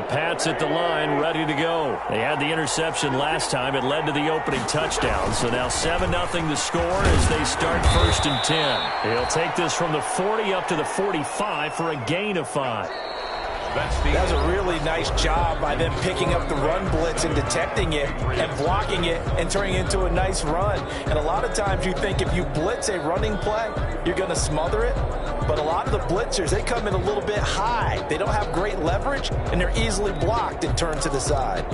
Pats at the line, ready to go. They had the interception last time. It led to the opening touchdown. So now 7-0 the score as they start 1st and 10. He'll take this from the 40 up to the 45 for a gain of 5. That was a really nice job by them picking up the run blitz and detecting it and blocking it and turning it into a nice run. And a lot of times you think if you blitz a running play, you're going to smother it. But a lot of the blitzers, they come in a little bit high. They don't have great leverage, and they're easily blocked and turned to the side.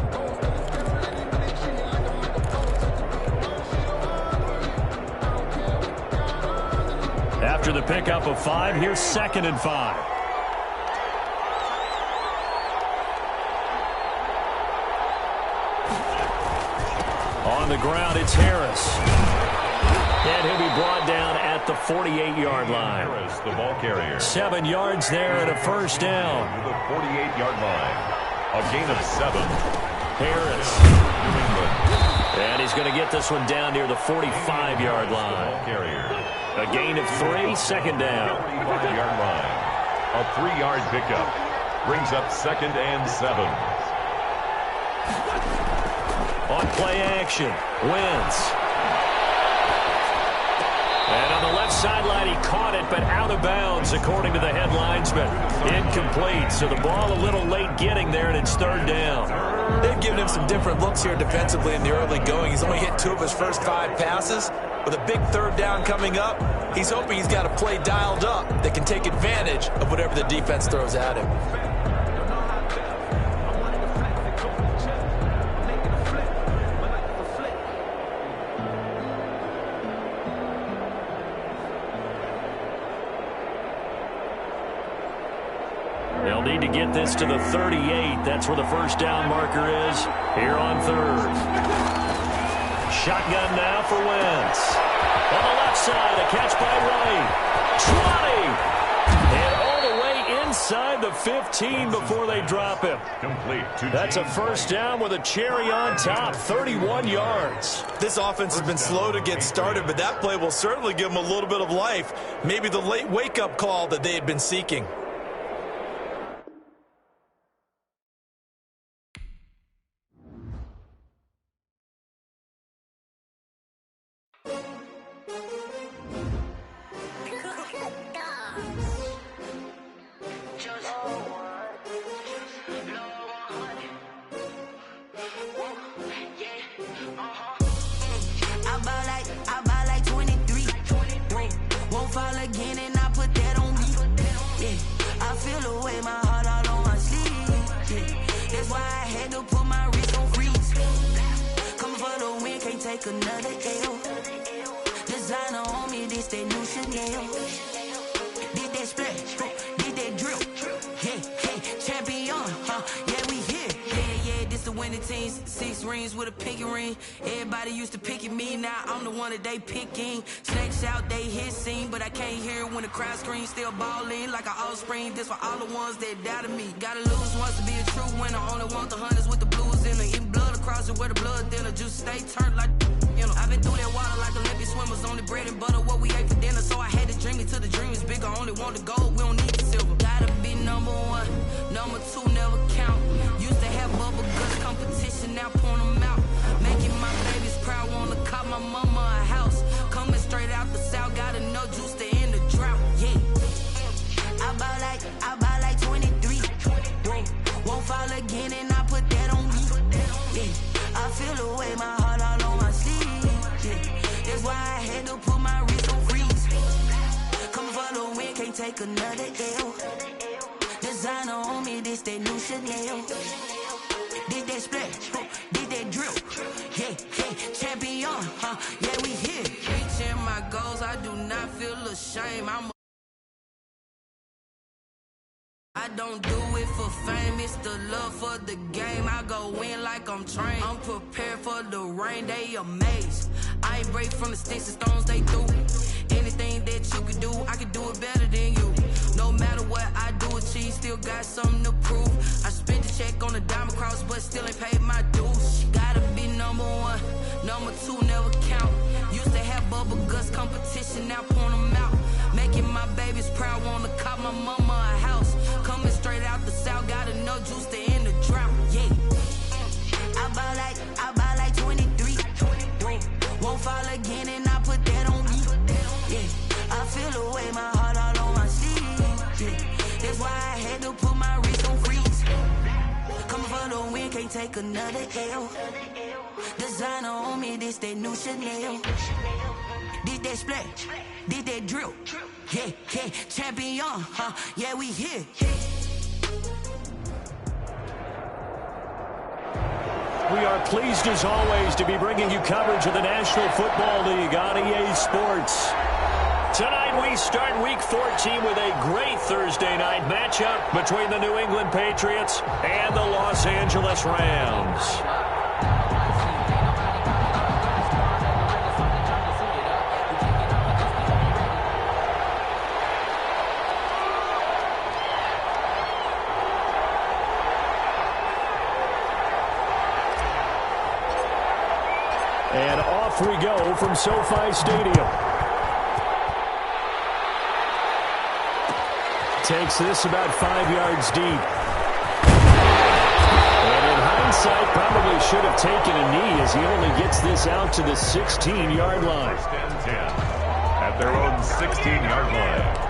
After the pickup of 5, here's 2nd and 5. On the ground, it's Harris. And he'll be brought down at the 48-yard line. Harris, the ball carrier. 7 yards there and a 1st down. To the 48-yard line. A gain of 7. Harris. And he's going to get this one down near the 45-yard line. Ball carrier. A gain of 3, 2nd down. 45-yard line. A 3-yard pickup. Brings up 2nd and 7. On play action, Wentz. And on the left sideline, he caught it, but out of bounds, according to the head linesman. Incomplete, so the ball a little late getting there, and it's 3rd down. They've given him some different looks here defensively in the early going. He's only hit 2 of his first 5 passes. With a big 3rd down coming up, he's hoping he's got a play dialed up that can take advantage of whatever the defense throws at him. They'll need to get this to the 38. That's where the 1st down marker is here on 3rd. Shotgun now for Wentz. On the left side, a catch by Wright. Trotting. And all the way inside the 15 before they drop him. Complete. That's a 1st down with a cherry on top, 31 yards. This offense has been slow to get started, but that play will certainly give them a little bit of life. Maybe the late wake-up call that they had been seeking. Another L. Designer on me, this that new Chanel. Did that splash, did that drill. Yeah, champion, yeah, we here. Yeah, this the winning team. 6 rings with a pinky ring. Everybody used to picking me, now I'm the one that they picking. Snakes out, they hit scene, but I can't hear when the crowd screams. Still balling like an offspring. This for all the ones that doubted me. Gotta lose once to be a true winner. Only want the hunters with the blues in the eating blood across it where the blood thinner. Just stay turned like. You know, I've been through that water like Olympic swimmers. Only bread and butter, what we ate for dinner. So I had to dream it till the dream is bigger. Only want the gold, we don't need the silver. Gotta be number 1, number 2 never count. Used to have bubble guts competition, now point them out. Making my babies proud, wanna cop my mama a house. Coming straight out the south, got enough juice to end the drought. Yeah, I buy like 23. Won't fall again, and I put that on me. Yeah, I feel the way my heart all on my sleeve. That's why I had to put my wrist on freeze. Coming for the win, can't take another L. Designer on me, this that new Chanel. Did that splash, did that drill. Yeah, champion, yeah, we here. Reaching my goals, I do not feel ashamed. I don't do it for fame, it's the love for the game. I go in like I'm trained. I'm prepared for the rain, they amazed. I ain't break from the sticks and stones they threw. Anything that you can do, I can do it better than you. No matter what I do, achieve, still got something to prove. I spent the check on the diamond cross, but still ain't paid my dues. Gotta be number 1, number 2 never count. Used to have bubble guts competition, now point them out. Making my babies proud, wanna cop my mama a house. Coming straight out the south, got enough juice to end the can't take another L. Designer on me, this that new Chanel. Did that splash, did that drill. Yeah, yeah, champion, huh? Yeah, we here. We are pleased as always to be bringing you coverage of the National Football League on EA Sports. Tonight we start Week 14 with a great Thursday night matchup between the New England Patriots and the Los Angeles Rams. And off we go from SoFi Stadium. Takes this about 5 yards deep. And in hindsight, probably should have taken a knee as he only gets this out to the 16-yard line. First and 10 at their own 16-yard line.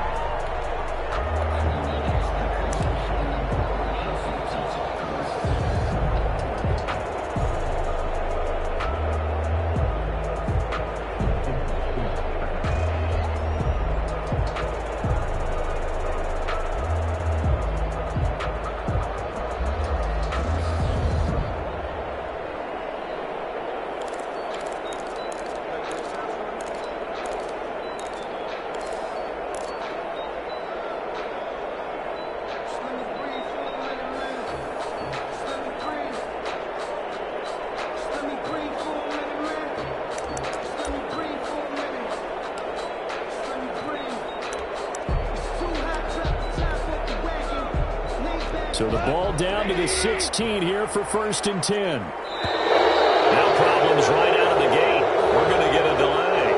So the ball down to the 16 here for 1st and 10. Now problems right out of the gate. We're going to get a delay.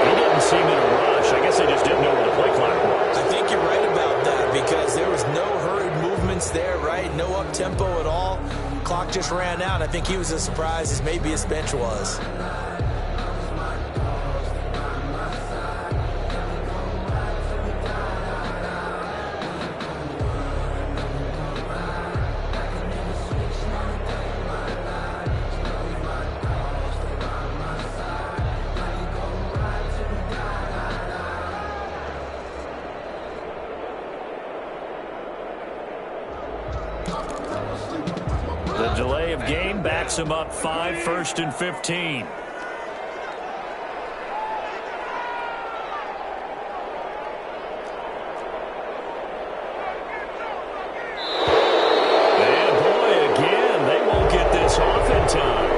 He didn't seem in a rush. I guess they just didn't know where the play clock was. I think you're right about that because there was no hurried movements there, right? No up-tempo at all. Clock just ran out. I think he was as surprised as maybe his bench was. The delay of game backs him up 5, 1st and 15. And boy, again, they won't get this off in time.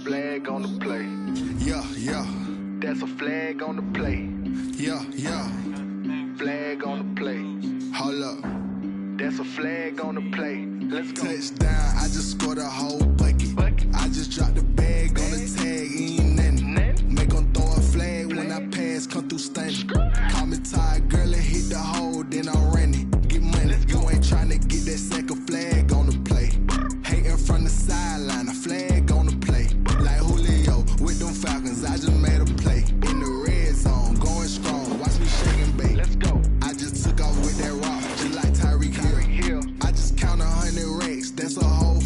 Flag on the play. Yeah, yeah. That's a flag on the play. Yeah, yeah. Flag on the play. Hold up. That's a flag on the play. Let's go. Touchdown, I just scored a whole bucket. I just dropped the bag on the tag, ain't nothing. Make them throw a flag when I pass, come through stunning. Call me tired, girl, and hit the hole, then I'm running. Get money, you ain't trying to get that second flag on the play. Hating from the sideline, a flag on the play. Like Julio with them Falcons, I just made a play. In the red zone, going strong, watch me shake and bake. Let's go. I just took off with that rock, just like Tyreek Hill. I just count 100 racks, that's a whole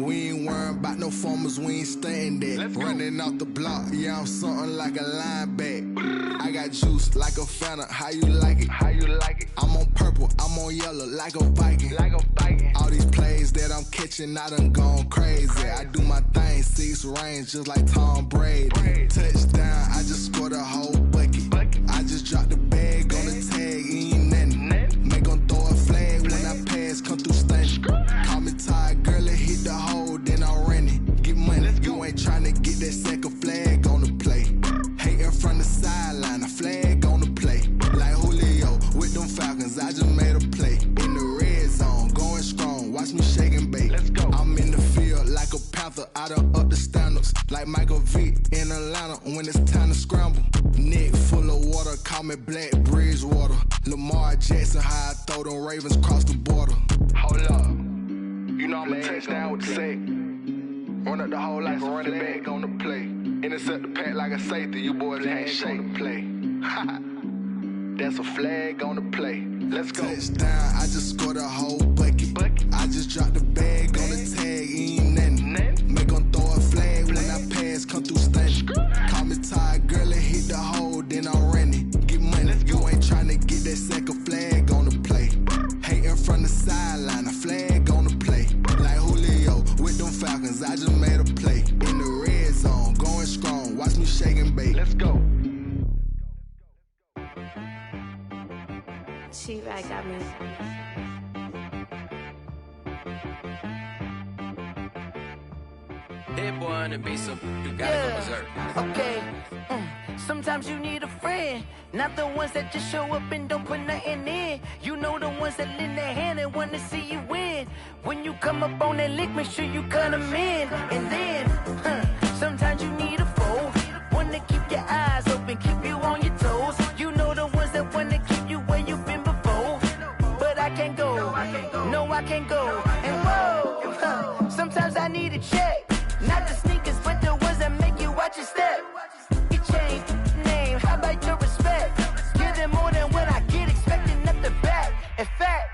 We ain't worrying about no formers, we ain't staying there. Running off the block, yeah, I'm something like a linebacker. I got juice like a Fanta, how you like it? How you like it? I'm on purple, I'm on yellow, like a Viking. Like a Viking. All these plays that I'm catching, I done gone crazy. I do my thing, 6 range, just like Tom Brady. Touchdown, I just scored a whole bucket. I just dropped the bag on the tag, ain't nothing. Make 'em throw a flag when I pass, come through stunning. Call me tired, girl, it hit the hole, then I'm running. Get money, you ain't tryna get that second flag on the play. Hating from the sideline, a flag on the play. Like Julio with them Falcons, I just made a play. In the red zone, going strong, watch me shake and bake. I'm in the field like a Panther, I done up the standards. Like Michael Vick in Atlanta when it's time to scramble. Neck full of water, call me Black Bridgewater. Lamar Jackson, how I throw them Ravens cross the border. Hold up, you know I'm a touchdown with the sack. Run up the hole like a running back on the play. Intercept the pack like a safety, you boys ain't shake on the play. That's a flag on the play. Let's go. Touchdown, I just scored a whole bucket. I just dropped the bag on the tag, ain't nothing. Make 'em throw a flag when I pass, come through stunning. Call me tired, girl, it hit the hole, then I'm running. Get money, you ain't tryna get that second flag on the play. Hating from the sideline, a flag on the play. Like Julio with them Falcons, I just made a play. In the red zone, going strong, watch me shake and bake. Let's go. T-Rag got me. That boy on the beat, so you gotta go berserk. Okay. Sometimes you need a friend, not the ones that just show up and don't put nothing in. You know the ones that lend their hand and want to see you win. When you come up on that lick, make sure you cut them in. And then, sometimes you need a foe, one to keep your eyes open, keep you on your toes. You know the ones that want to keep you where you've been before. But I can't go, no I can't go. And whoa, sometimes I need a check. Not the sneakers, but the ones that make you watch your step. You change name, how about your respect? Give them more than what I get, expecting nothing back. In fact,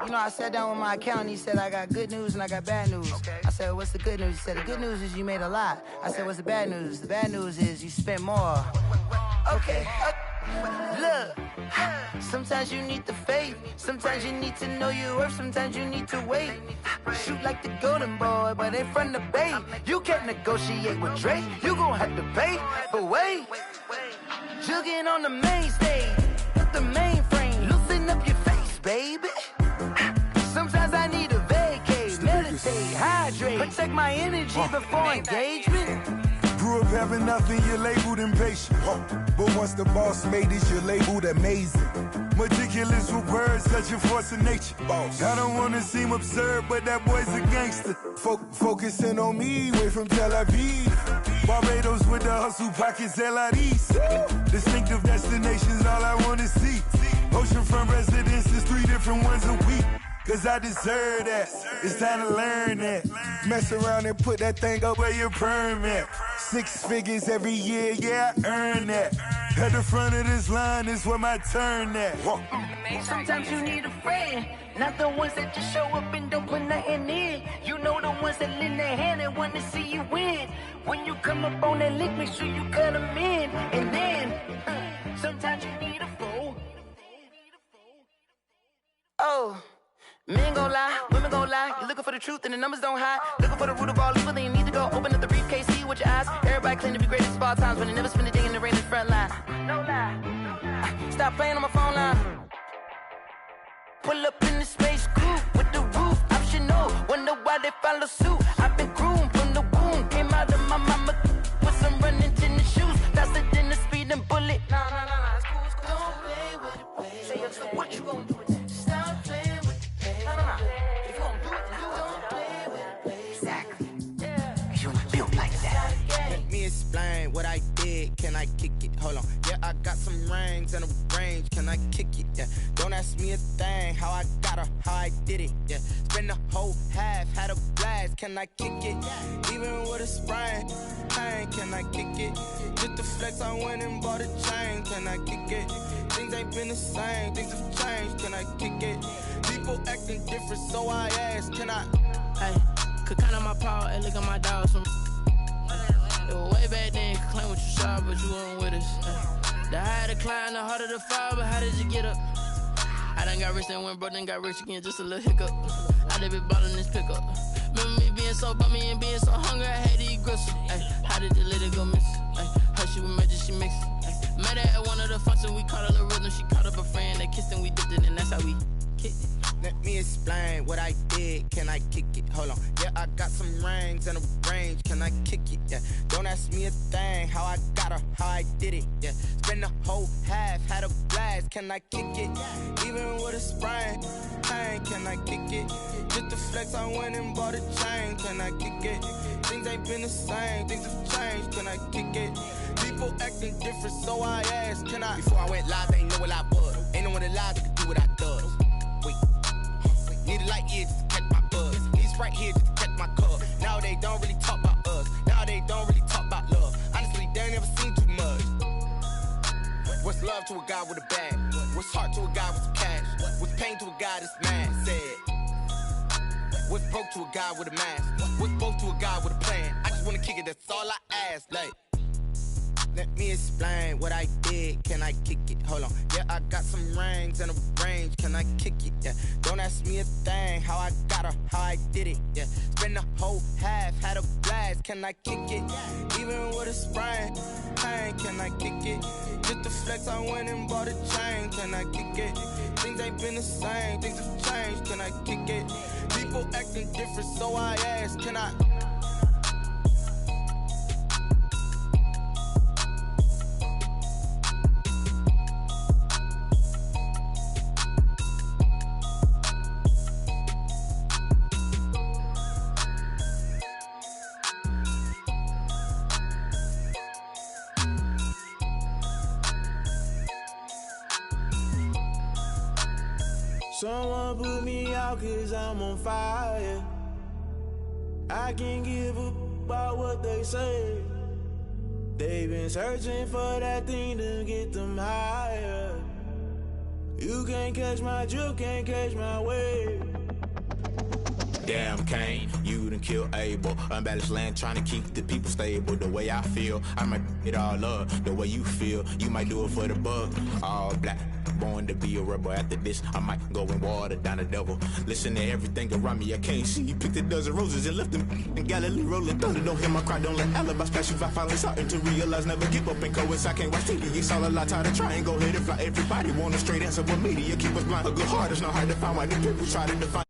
you know, I sat down with my accountant, he said I got good news and I got bad news. I said, what's the good news? He said, the good news is you made a lot. I said, what's the bad news? The bad news is you spent more. Okay, look, sometimes you need the faith, sometimes you need to know your worth, sometimes you need to wait. Shoot like the golden boy, but in front of the bay. You can't negotiate with Drake, you gon' have to pay. But wait, jugging on the main stage, with the mainframe, loosen up your face, baby. Sometimes I need a vacate, meditate, hydrate, protect my energy before engagement. Grew up having nothing, you're labeled impatient. But once the boss made it, you're labeled amazing. Meticulous with words, such a force of nature. I don't wanna seem absurd, but that boy's a gangster. Focusing on me, way from Tel Aviv. Barbados with the hustle pockets, LIDs. Distinctive destinations, all I wanna see. Oceanfront residences, 3 different ones a week. Cause I deserve that, it's time to learn that. Mess around and put that thing up where your perm at. 6 figures every year, yeah, I earn that. At the front of this line is where my turn at. Sometimes you need a friend, not the ones that just show up and don't put nothing in. You know the ones that lend their hand and want to see you win. When you come up on that lick, make sure you cut them in. And then, sometimes you need a foe. Oh. Men gon' lie, women gon' lie. You're looking for the truth and the numbers don't hide. Looking for the root of all evil, then you need to go open up the briefcase, see with your eyes. Everybody claim to be greatest of all times, but they never spend a day in the rain in the front line. No lie. Stop playing on my phone line. Pull up in the space coupe with the roof optional. Wonder why they follow suit. I've been groomed from the womb. Came out of my mama with some running tennis shoes. Faster than the speeding bullet. No, it's cool, it's cool. Don't play with it, baby. Say so what you gon' do with that? Stop playing with it. If you don't do it, then don't play with it, baby. Exactly. Yeah. You built like that. Let me explain what I did. Can I kick it? Hold on. Yeah, I got some rings and a range. Can I kick it? Yeah. Don't ask me a thing. How I got her, how I did it. Yeah. Spend the whole half, had a blast. Can I kick it? Even with a sprain. Pain, can I kick it? Just the flex, I went and bought a chain. Can I kick it? Things ain't been the same. Things have changed. Can I kick it? People acting different, so I ask, can I? Hey, Could count on my power and look at my dogs from. It was way back then, could claim what you saw, but you weren't with us. The higher the climb, the harder the fall, but how did you get up? I done got rich and went broke, then got rich again, just a little hiccup. I done been ballin' this pickup. Remember me being so bummy and being so hungry, I had to eat gristle. How did the little go miss? How she with magic, she mixed. Met her at one of the functions, we caught her the rhythm. She caught up a friend, they kissed and we dipped it, and that's how we kicked it. Let me explain what I did. Can I kick it? Hold on. Yeah, I got some rings and a range. Can I kick it? Yeah. Don't ask me a thing. How I got her, how I did it. Yeah. Spend the whole half, had a blast. Can I kick it? Even with a sprain. Hey, can I kick it? Just the flex, I went and bought a chain. Can I kick it? Things ain't been the same. Things have changed. Can I kick it? People acting different, so I asked, can I? Before I went live, they ain't know what I was. Ain't no one alive that could do what I does. Wait. Need a light here just to catch my buzz. He's right here just to catch my cup. Now they don't really talk about us. Now they don't really talk about love. Honestly, they ain't never seen too much. What's love to a guy with a bag? What's heart to a guy with some cash? What's pain to a guy that's mad? Said. What's broke to a guy with a mask? What's both to a guy with a plan? I just wanna kick it, that's all I ask. Like, let me explain what I did. Can I kick it? Hold on. Yeah, I got some rings and a range. Can I kick it? Yeah. Don't ask me a thing. How I got her, how I did it. Yeah. Spend the whole half, had a blast. Can I kick it? Even with a sprain. Pain, can I kick it? Just the flex, I went and bought a chain. Can I kick it? Things ain't been the same. Things have changed. Can I kick it? People acting different, so I asked, can I? Someone put me out cause I'm on fire. I can't give up about what they say. They've been searching for that thing to get them higher. You can't catch my drift, can't catch my wave. Damn, Kane, you done killed Abel. Unbalanced land, trying to keep the people stable. The way I feel, I might it all up. The way you feel, you might do it for the bug. All black, born to be a rebel. After this, I might go and water down the devil. Listen to everything around me, I can't see. Picked a dozen roses and left them in Galilee rolling thunder. Don't hear my cry, don't let alibis pass you. I finally starting to realize, never give up and coincide. Can't watch TV, it's all a lot. Tired of trying, go ahead and fly. Everybody want a straight answer, but media keep us blind. A good heart is not hard to find. Why the people try to define.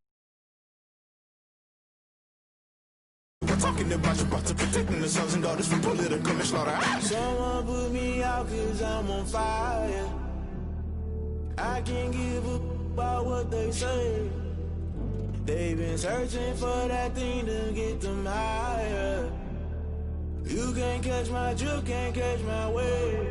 Talking about your brother, protecting the sons and daughters from political manslaughter. Someone put me out cause I'm on fire. I can't give up about what they say. They've been searching for that thing to get them higher. You can't catch my drift, can't catch my wave.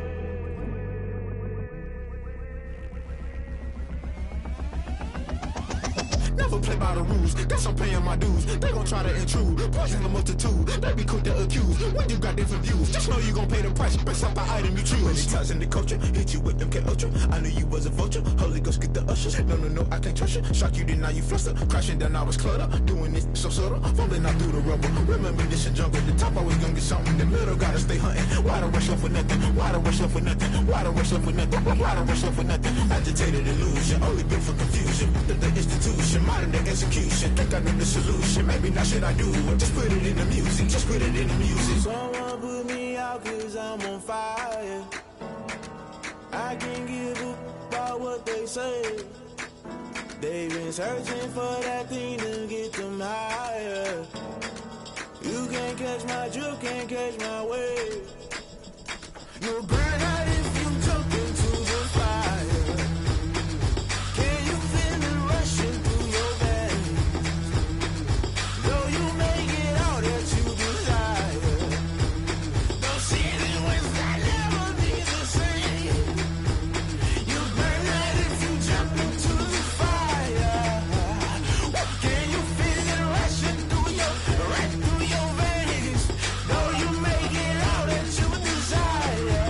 Never play by the rules, guess I'm paying my dues. They gon' try to intrude, poison the multitude. They be quick to accuse when you got different views. Just know you gon' pay the price based off the item you choose. Many times in the culture, hit you with MK Ultra. I knew you was a vulture, Holy Ghost get the ushers. No, I can't trust you. Shock you, then now you fluster. Crashing down, I was cluttered. Doing this so subtle, falling out through the rubble. Remember this in jungle, the top I was gonna get something. The middle gotta stay hunting. Why the rush up for nothing? Why the rush up for nothing? Why the rush up for nothing? Why the rush up for nothing? Agitated illusion, only built for confusion. The institution, modern day execution. Think I know the solution. Maybe not should I do it? Just put it in the music. Just put it in the music. Someone put me out cause I'm on fire. I can't give up about what they say. They've been searching for that thing to get them higher. You can't catch my drift, can't catch my wave. You'll burn out if you jump into the fire. Can you feel it rushing through your veins? Though you may get all that you desire, no ceiling was that never be the same. You burn out if you jump into the fire. Can you feel it rushing through your veins? Though you may get all that you desire.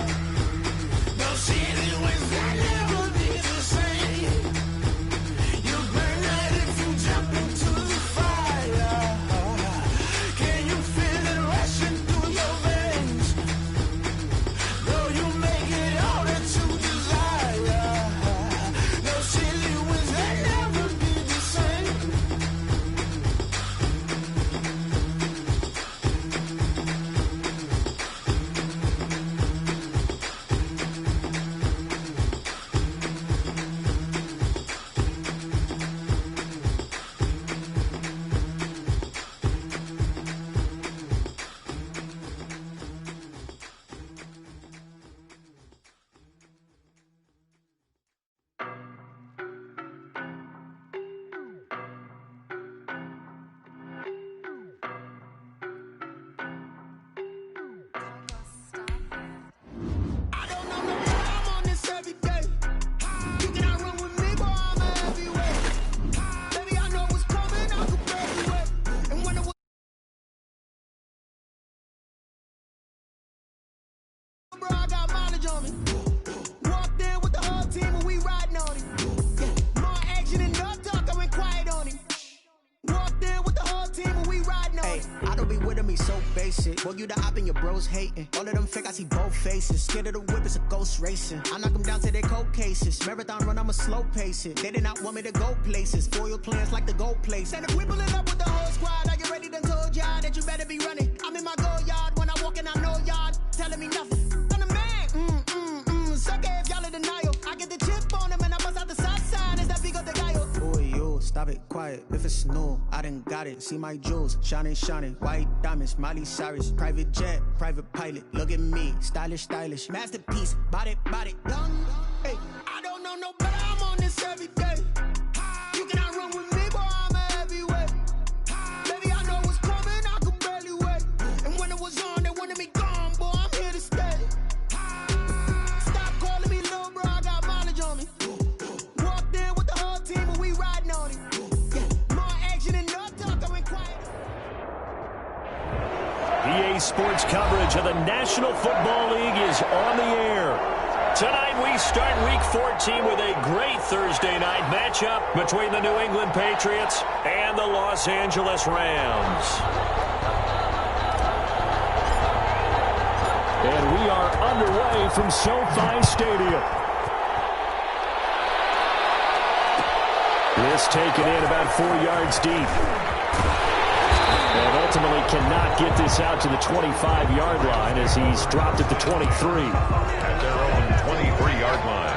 mileage on me. Walked in with the whole team and we riding on him. Yeah. More action and no talk, I went quiet on him. Walked in with the whole team and we riding on him. I don't be with him, he's so basic. Boy, you the op and your bros hating. All of them fake, I see both faces. Scared of the whip, it's a ghost racing. I knock them down to their cold cases. Marathon run, I'ma slow pace it. They did not want me to go places. Foil plans like the gold place. And if we pulling up with the whole squad, I get ready to told y'all that you better be running. I'm in my go yard when I walk in, I know y'all telling me nothing. I'm the man, sucker if y'all in denial. I get the chip on them and I bust out the south side. Is that big of the guy? Boy, yo, stop it, quiet. If it's new, I done got it. See my jewels, shining, white diamonds, Miley Cyrus, private jet, private pilot. Look at me, stylish, masterpiece, body, young. Hey, I don't know no better. I'm on this every day. You cannot run with me, boy. I'm a heavyweight. Baby, I know what's coming. I could barely wait. And when it was on, they wanted me gone, boy. I'm here to stay. Stop calling me little bro. I got mileage on me. Walked in with the whole team and we riding on him. Yeah, more action and no talk. I went quiet. EA Sports coverage of the National Football League is on the air. Tonight we start Week 14 with a great Thursday night matchup between the New England Patriots and the Los Angeles Rams. And we are underway from SoFi Stadium. This taken in about 4 yards deep. And ultimately cannot get this out to the 25-yard line as he's dropped at the 23. At their own 23-yard line.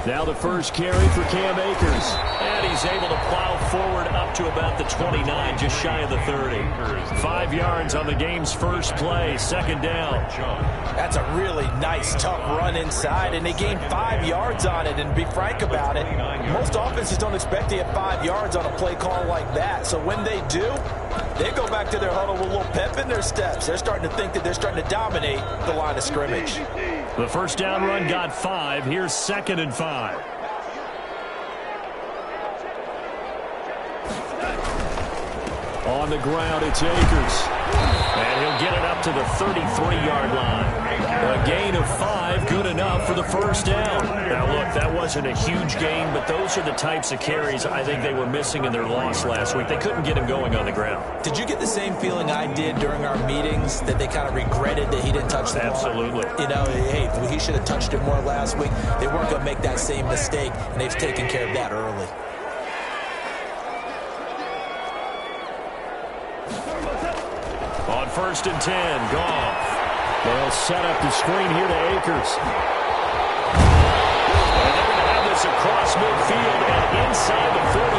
Now the first carry for Cam Akers. And he's able to plow forward up to about the 29, just shy of the 30. 5 yards on the game's first play, second down. That's a really nice, tough run inside, and they gained 5 yards on it. And to be frank about it, most offenses don't expect to get 5 yards on a play call like that. So when they do, they go back to their huddle with a little pep in their steps. They're starting to think that they're starting to dominate the line of scrimmage. The first down run got 5. Here's 2nd and 5. On the ground, it's Akers. And he'll get it up to the 33-yard line. A gain of 5, good enough for the first down. Now, look, that wasn't a huge gain, but those are the types of carries I think they were missing in their loss last week. They couldn't get him going on the ground. Did you get the same feeling I did during our meetings, that they kind of regretted that he didn't touch the ball? Absolutely. You know, hey, he should have touched it more last week. They weren't going to make that same mistake, and they've taken care of that early. On 1st and 10, Goff. They'll set up the screen here to Akers. And they're going to have this across midfield and inside the 45.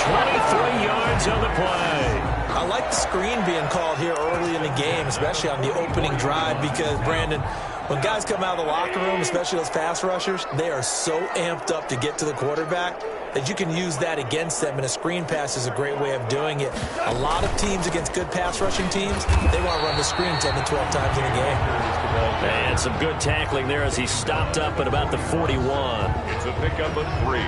23 yards on the play. I like the screen being called here early in the game, especially on the opening drive, because, Brandon, when guys come out of the locker room, especially those pass rushers, they are so amped up to get to the quarterback that you can use that against them, and a screen pass is a great way of doing it. A lot of teams against good pass rushing teams, they want to run the screen 10 to 12 times in a game. And some good tackling there as he stopped up at about the 41. It's a pickup of 3.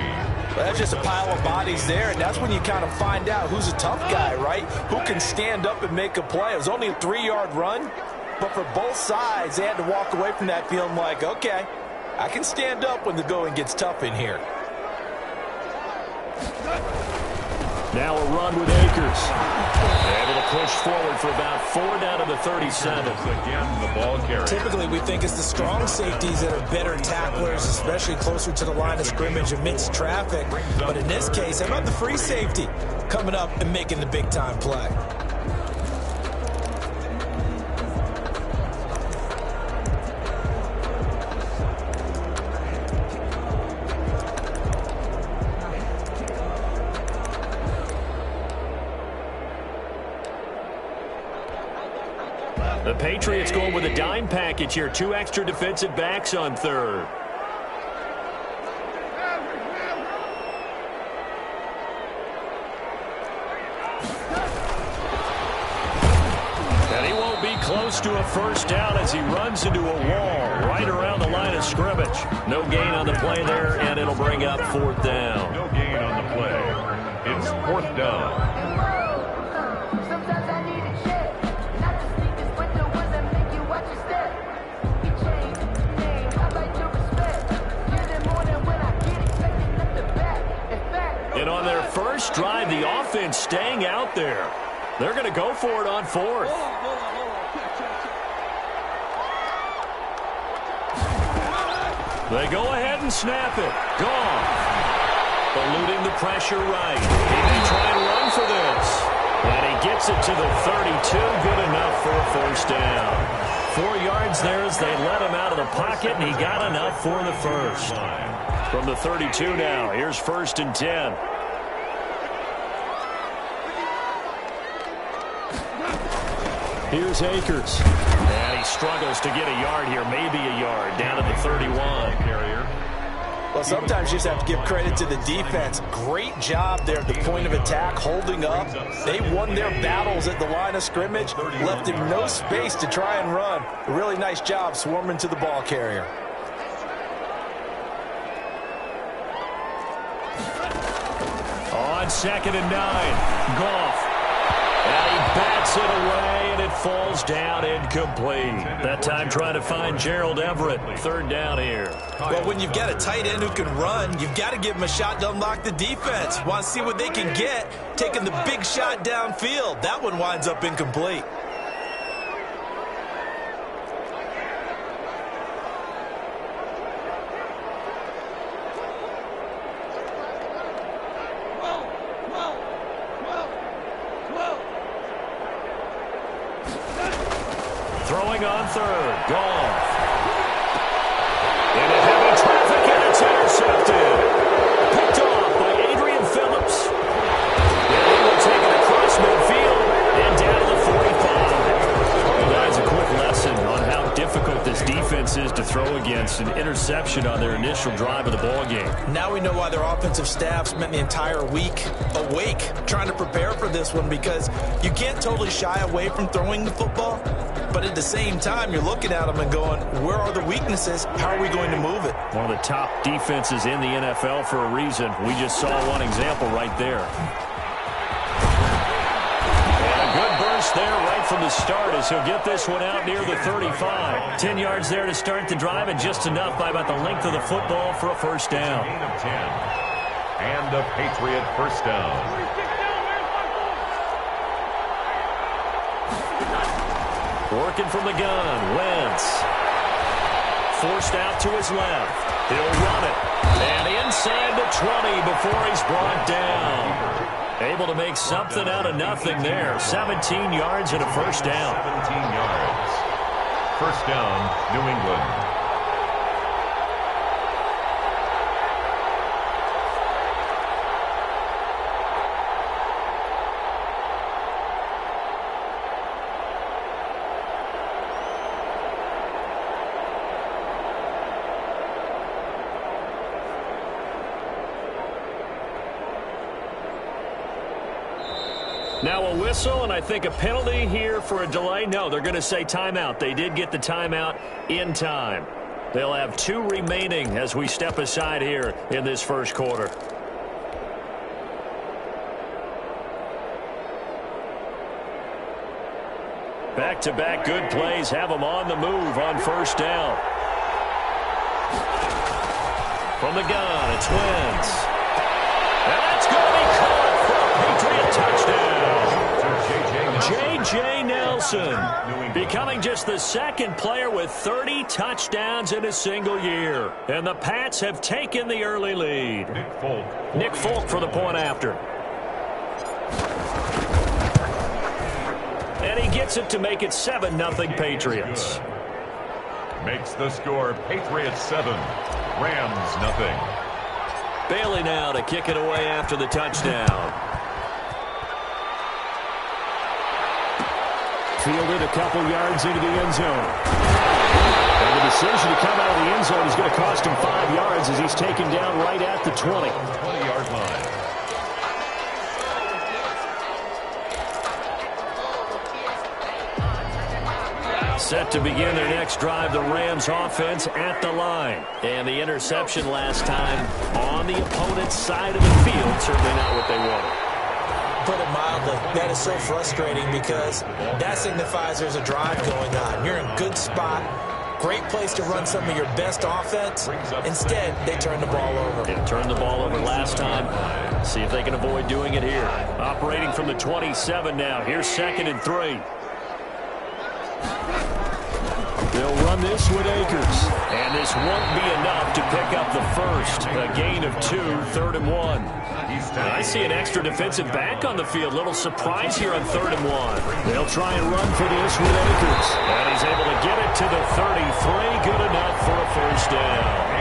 Well, that's just a pile of bodies there, and that's when you kind of find out who's a tough guy, right? Who can stand up and make a play. It was only a 3-yard run, but for both sides, they had to walk away from that feeling like, okay, I can stand up when the going gets tough in here. Now a run with Akers. Able to push forward for about 4 down to the 37. Again, the ball carrier. Typically, we think it's the strong safeties that are better tacklers, especially closer to the line of scrimmage amidst traffic. But in this case, how about the free safety coming up and making the big-time play? The Patriots going with a dime package here. 2 extra defensive backs on 3rd. And he won't be close to a first down as he runs into a wall right around the line of scrimmage. No gain on the play there, and it'll bring up fourth down. No gain on the play. It's fourth down. And on their first drive, the offense staying out there. They're going to go for it on fourth. They go ahead and snap it. Gone. Eluding the pressure right. He may try and run for this. And he gets it to the 32. Good enough for a first down. 4 yards there as they let him out of the pocket, and he got enough for the first. From the 32 now, here's 1st and 10. Here's Akers. And he struggles to get a yard here, maybe a yard, down at the 31. Well, sometimes you just have to give credit to the defense. Great job there at the point of attack, holding up. They won their battles at the line of scrimmage, left him no space to try and run. A really nice job swarming to the ball carrier. On 2nd and 9, Goff. And he bats it away, and it falls down incomplete. That time trying to find Gerald Everett. 3rd down here. Well, when you've got a tight end who can run, you've got to give him a shot to unlock the defense. Want to see what they can get, taking the big shot downfield. That one winds up incomplete. Throwing on 3rd, Goff. Into heavy traffic, and it's intercepted. Picked off by Adrian Phillips. And he will take it across midfield and down to the 45. Well, that's a quick lesson on how difficult this defense is to throw against. An interception on their initial drive of the ballgame. Now we know why their offensive staff spent the entire week awake trying to prepare for this one, because you can't totally shy away from throwing the football. But at the same time, you're looking at them and going, where are the weaknesses? How are we going to move it? One of the top defenses in the NFL for a reason. We just saw one example right there. And a good burst there right from the start as he'll get this one out near the 35. 10 yards there to start the drive, and just enough by about the length of the football for a first down. Gain of 10. And a Patriot first down. Working from the gun, Wentz. Forced out to his left. He'll run it. And inside the 20 before he's brought down. Able to make something out of nothing there. 17 yards and a first down. 17 yards. First down, New England. Now a whistle, and I think a penalty here for a delay. No, they're going to say timeout. They did get the timeout in time. They'll have 2 remaining as we step aside here in this first quarter. Back-to-back good plays have them on the move on first down. From the gun, it's Wentz. And that's going to be caught for a Patriot touchdown. J.J. Nelson becoming just the 2nd player with 30 touchdowns in a single year. And the Pats have taken the early lead. Nick Folk for the point after. And he gets it to make it 7-0 Patriots. Makes the score Patriots 7, Rams nothing. Bailey now to kick it away after the touchdown. Fielded a couple yards into the end zone. And the decision to come out of the end zone is going to cost him 5 yards as he's taken down right at the 20. 20-yard line. Set to begin their next drive, the Rams offense at the line. And the interception last time on the opponent's side of the field, certainly not what they wanted. Put it mildly, that is so frustrating because that signifies there's a drive going on. You're in good spot, great place to run some of your best offense. Instead, they turn the ball over. Yeah, turned the ball over last time. See if they can avoid doing it here. Operating from the 27 now. Here's 2nd and 3. They'll run this with Akers. And this won't be enough to pick up the first. A gain of 2, 3rd and 1. And I see an extra defensive back on the field. Little surprise here on 3rd and 1. They'll try and run for this with Akers. And he's able to get it to the 33. Good enough for a first down.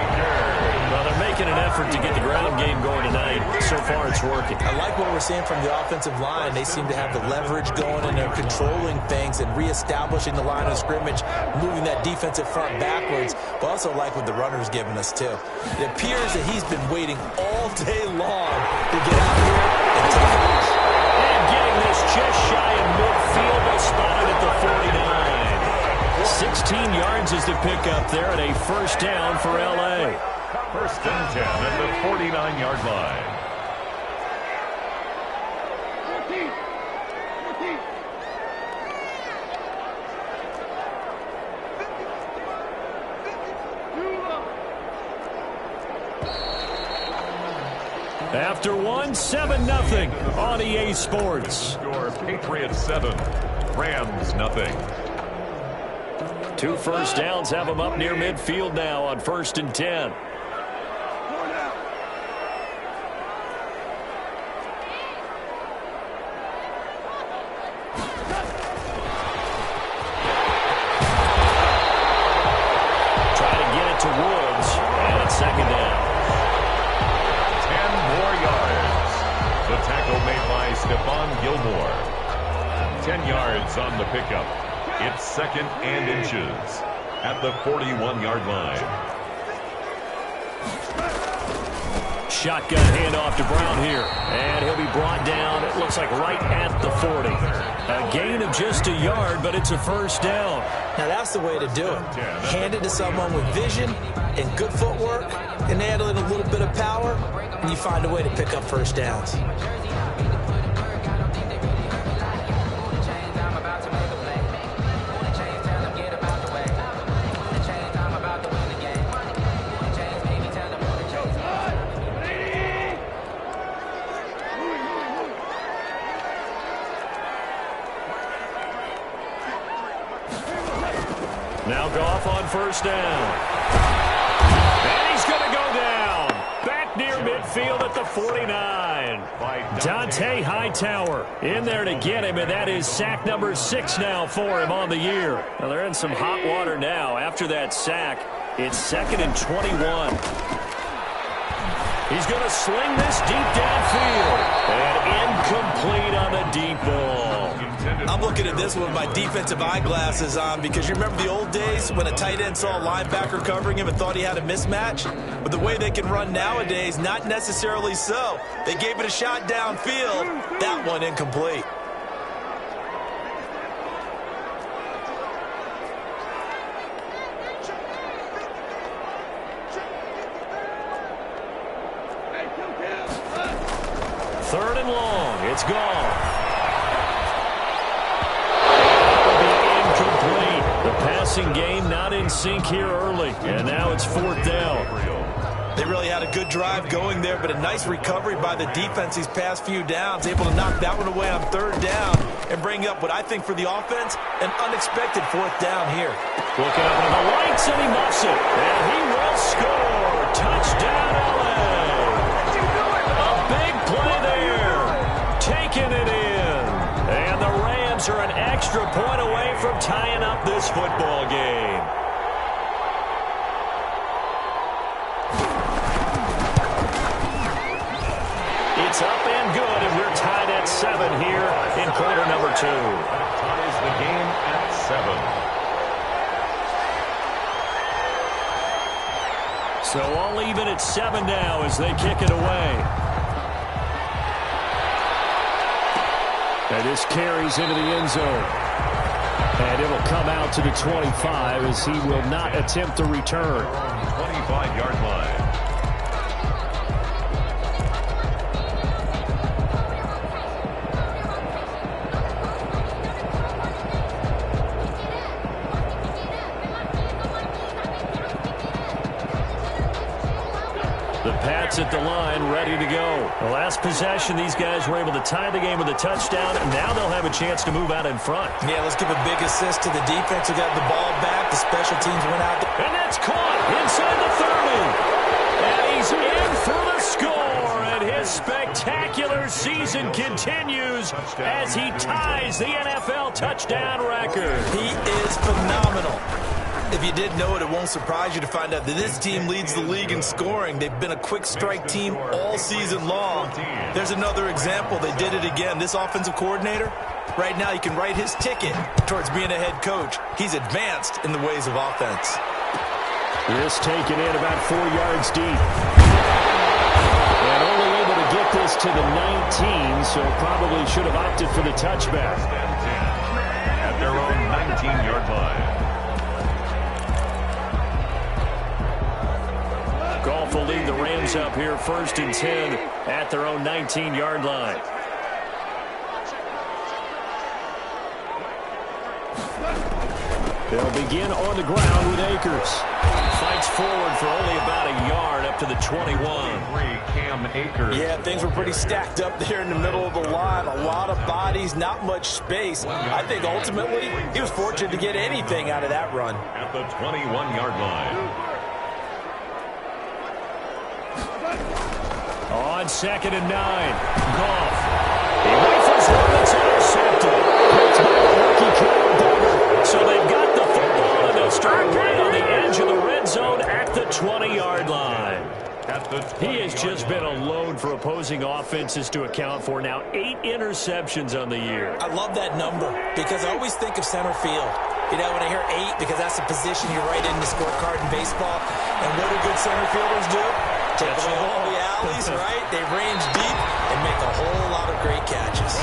Well, they're making an effort to get the ground game going tonight. So far, it's working. I like what we're seeing from the offensive line. They seem to have the leverage going, and they're controlling things and reestablishing the line of scrimmage, moving that defensive front backwards. But also like what the runner's giving us, too. It appears that he's been waiting all day long to get out here and take a look. And getting this just shy of midfield, they spotted at the 49. 16 yards is the pickup there at a first down for L.A. 1st and 10 at the 49-yard line. After 1, 7-0 on EA Sports. Score Patriots 7, Rams nothing. 2 first downs have them up near midfield now on 1st and 10. Try to get it to Woods, and it's 2nd down. 10 more yards. The tackle made by Stephon Gilmore. 10 yards on the pickup. It's 2nd and inches at the 41-yard line. Shotgun handoff to Brown here. And he'll be brought down, it looks like right at the 40. A gain of just a yard, but it's a first down. Now that's the way to do it. Hand it to someone with vision and good footwork, and add in a little bit of power, and you find a way to pick up first downs. Now Goff on first down. And he's going to go down. Back near midfield at the 49. Dante Hightower in there to get him, and that is sack number 6 now for him on the year. Now they're in some hot water now. After that sack, it's 2nd and 21. He's going to sling this deep downfield. And incomplete on the deep ball. I'm looking at this with my defensive eyeglasses on because you remember the old days when a tight end saw a linebacker covering him and thought he had a mismatch? But the way they can run nowadays, not necessarily so. They gave it a shot downfield. That one incomplete. Third and long. It's gone. The passing game not in sync here early, and now it's 4th down. They really had a good drive going there, but a nice recovery by the defense these past few downs, able to knock that one away on 3rd down and bring up what I think for the offense, an unexpected 4th down here. Looking up into the lights, and he muffs it, and he will score. Touchdown, L.A. A big play there, taking it in, and the Rams are an extra point away from tying up this football game. It's up and good, and we're tied at 7 here in quarter number 2. Ties the game at 7. So all even at 7 now as they kick it away. And this carries into the end zone. And it'll come out to the 25 as he will not attempt to return. 25-yard line. The Pats at the line, ready to go. The last possession, these guys were able to tie the game with a touchdown, and now they'll have a chance to move out in front. Yeah, let's give a big assist to the defense who got the ball back. The special teams went out. And that's caught inside the 30. And he's in for the score, and his spectacular season continues as he ties the NFL touchdown record. He is phenomenal. If you didn't know it, it won't surprise you to find out that this team leads the league in scoring. They've been a quick strike team all season long. There's another example. They did it again. This offensive coordinator, right now, he can write his ticket towards being a head coach. He's advanced in the ways of offense. This taken in about 4 yards deep. And only able to get this to the 19, so probably should have opted for the touchback. At their own 19-yard line. Goff will lead the Rams up here 1st and 10 at their own 19-yard line. They'll begin on the ground with Akers. Fights forward for only about a yard up to the 21. Cam Akers. Yeah, things were pretty stacked up there in the middle of the line. A lot of bodies, not much space. I think ultimately he was fortunate to get anything out of that run. At the 21-yard line. On 2nd and 9, Goff. He waits one that's intercepted. Picked by the rookie Kyle Duggar. So they've got the football, and they'll start right on the edge of the red zone at the 20-yard line. He has just been a load for opposing offenses to account for. Now 8 interceptions on the year. I love that number because I always think of center field. You know, when I hear 8, because that's the position you write in the scorecard in baseball. And what do good center fielders do? Take away all the alleys, right? They range deep and make a whole lot of great catches.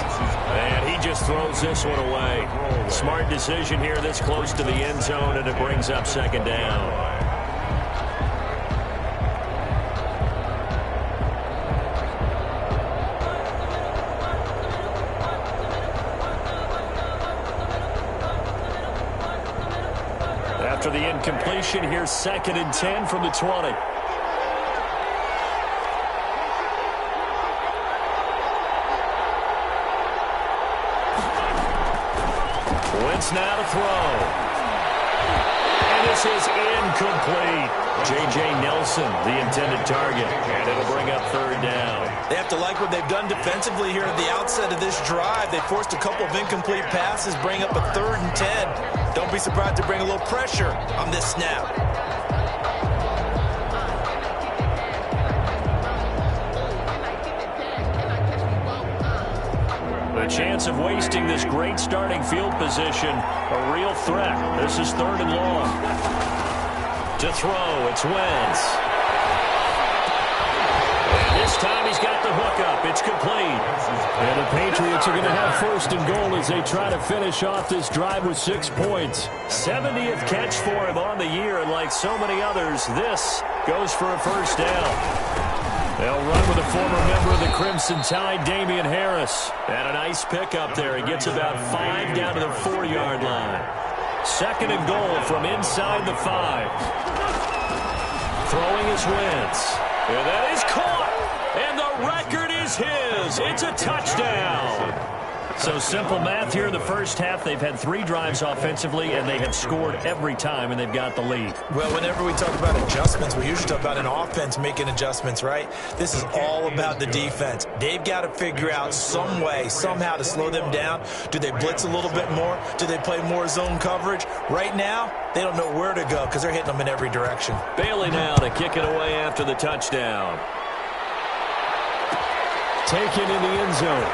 And he just throws this one away. Smart decision here this close to the end zone, and it brings up 2nd down. After the incompletion, here's 2nd and 10 from the 20. Wentz now to throw. And this is incomplete. J.J. Nelson, the intended target. And it'll bring up 3rd down. They have to like what they've done defensively here at the outset of this drive. They forced a couple of incomplete passes, bring up a 3rd and 10. Don't be surprised to bring a little pressure on this snap. The chance of wasting this great starting field position, a real threat. This is 3rd and long. To throw, it's Wentz. And this time he's got the hook up. It's complete. And the Patriots are going to have 1st and goal as they try to finish off this drive with 6 points. 70th catch for him on the year, and like so many others, this goes for a 1st down. They'll run with a former member of the Crimson Tide, Damian Harris. And a nice pickup there. He gets about 5 down to the 4-yard line. 2nd and goal from inside the 5. Throwing is Wentz. And that is caught. And the record is his. It's a touchdown. So simple math here in the first half. They've had 3 drives offensively, and they have scored every time, and they've got the lead. Well, whenever we talk about adjustments, we usually talk about an offense making adjustments, right? This is all about the defense. They've got to figure out some way, somehow to slow them down. Do they blitz a little bit more? Do they play more zone coverage? Right now, they don't know where to go because they're hitting them in every direction. Bailey now to kick it away after the touchdown. Taken in the end zone.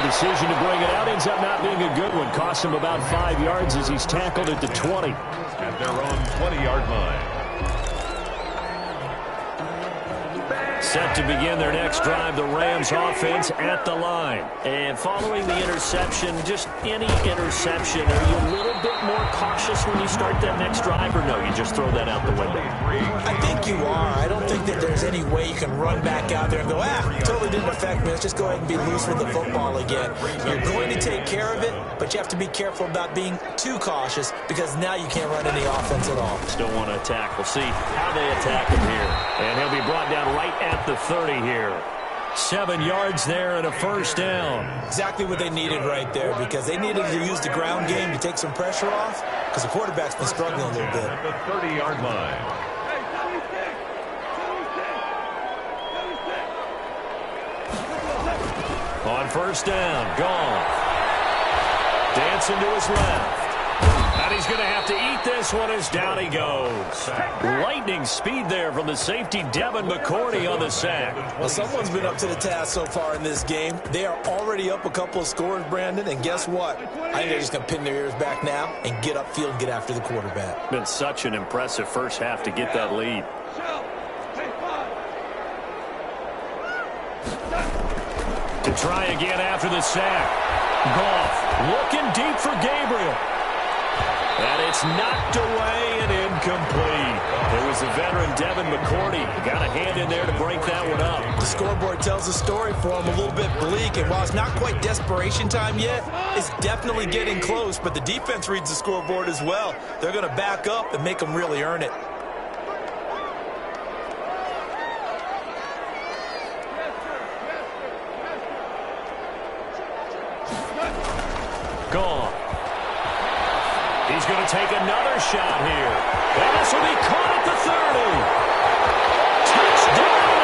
Decision to bring it out ends up not being a good one. Cost him about 5 yards as he's tackled at the 20. At their own 20-yard line. set to begin their next drive, the Rams offense at the line. And following the interception, just any interception, are you a little bit more cautious when you start that next drive, or no, you just throw that out the window? I think you are. I don't think that there's any way you can run back out there and go, totally didn't affect me. Let's just go ahead and be loose with the football again. You're going to take care of it, but you have to be careful about being too cautious because now you can't run any offense at all. Still want to attack. We'll see how they attack him here. And he'll be brought down right at the 30 here. 7 yards there and a first down. Exactly what they needed right there because they needed to use the ground game to take some pressure off because the quarterback's been struggling a little bit. At the 30-yard line. On first down, Goff. Dancing to his left. And he's going to have to eat this one as down he goes. Lightning speed there from the safety, Devin McCourty, on the sack. Well, someone's been up to the task so far in this game. They are already up a couple of scores, Brandon, and guess what? I think they're just going to pin their ears back now and get upfield and get after the quarterback. Been such an impressive first half to get that lead. To try again after the sack. Goff looking deep for Gabriel. And it's knocked away and incomplete. It was the veteran Devin McCourty. Got a hand in there to break that one up. The scoreboard tells the story for him, a little bit bleak. And while it's not quite desperation time yet, it's definitely getting close. But the defense reads the scoreboard as well. They're going to back up and make them really earn it. Gone. He's going to take another shot here. And this will be caught at the 30. Touchdown!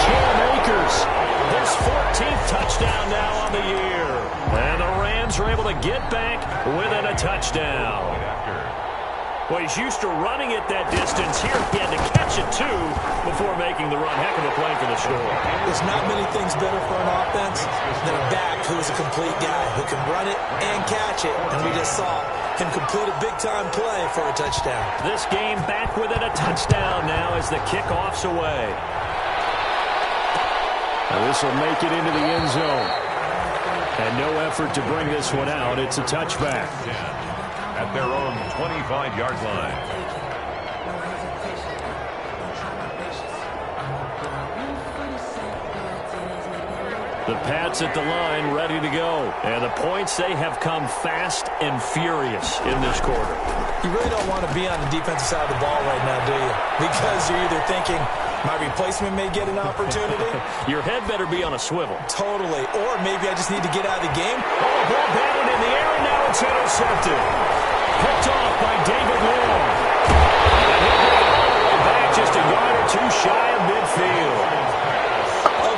Cam Akers, his 14th touchdown now on the year. And the Rams are able to get back within a touchdown. Well, he's used to running it that distance. Here he had to catch it, too, before making the run. Heck of a play for the score. There's not many things better for an offense than a back who is a complete guy who can run it and catch it. And we just saw him complete a big-time play for a touchdown. This game back within a touchdown now as the kickoff's away. Now this will make it into the end zone. And no effort to bring this one out. It's a touchback. At their own 25-yard line. The Pats at the line, ready to go. And the points, they have come fast and furious in this quarter. You really don't want to be on the defensive side of the ball right now, do you? Because you're either thinking, my replacement may get an opportunity. Your head better be on a swivel. Totally. Or maybe I just need to get out of the game. Oh, ball batted in the air, and now it's intercepted. Picked off by David Long. And he'll bring it all the way back just a yard or two shy of midfield.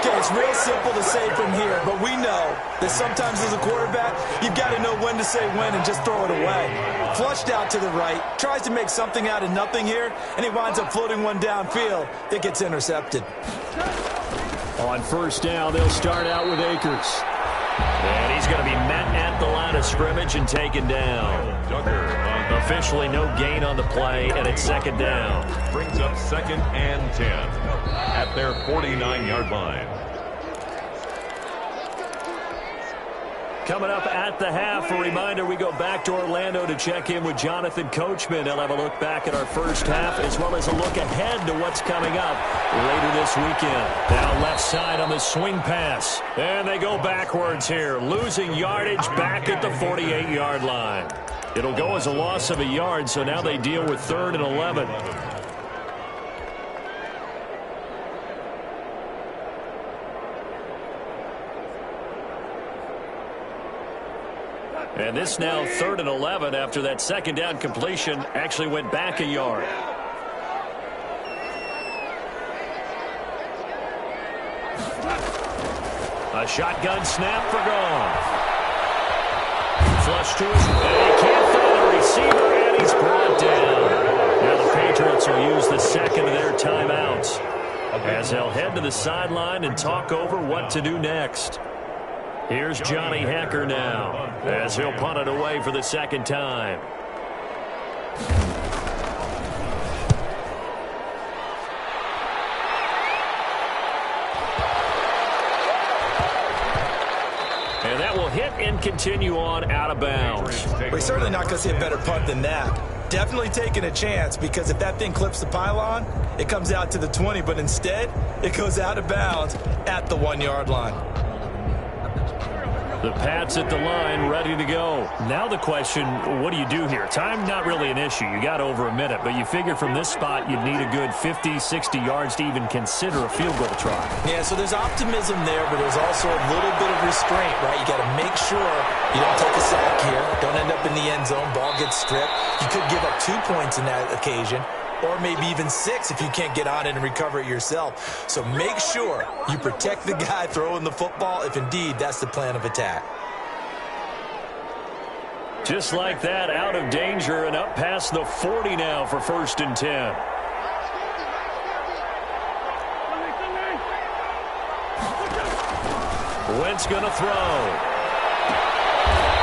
Okay, it's real simple to say from here, but we know that sometimes as a quarterback, you've got to know when to say when and just throw it away. Flushed out to the right, tries to make something out of nothing here, and he winds up floating one downfield that gets intercepted. On first down, they'll start out with Akers. And he's going to be met at the line of scrimmage and taken down. Officially no gain on the play, and it's second down. Brings up 2nd and 10 at their 49-yard line. Coming up at the half, a reminder, we go back to Orlando to check in with Jonathan Coachman. He'll have a look back at our first half as well as a look ahead to what's coming up later this weekend. Now left side on the swing pass. And they go backwards here, losing yardage back at the 48-yard line. It'll go as a loss of a yard, so now they deal with 3rd and 11. And this now 3rd and 11 after that second down completion actually went back a yard. A shotgun snap for Goff. Flush to his way. He can't find the receiver, and he's brought down. Now the Patriots will use the second of their timeouts as they'll head to the sideline and talk over what to do next. Here's Johnny Hekker now as he'll punt it away for the second time. That will hit and continue on out of bounds. We're certainly not going to see a better punt than that. Definitely taking a chance, because if that thing clips the pylon, it comes out to the 20, but instead, it goes out of bounds at the 1-yard line. The Pats at the line, ready to go. Now the question, what do you do here? Time, not really an issue. You got over a minute, but you figure from this spot you'd need a good 50, 60 yards to even consider a field goal try. Yeah, so there's optimism there, but there's also a little bit of restraint, right? You got to make sure you don't take a sack here, don't end up in the end zone, ball gets stripped. You could give up 2 points in that occasion, or maybe even 6 if you can't get on it and recover it yourself. So make sure you protect the guy throwing the football if indeed that's the plan of attack. Just like that, out of danger and up past the 40 now for 1st and 10. Wentz going to throw.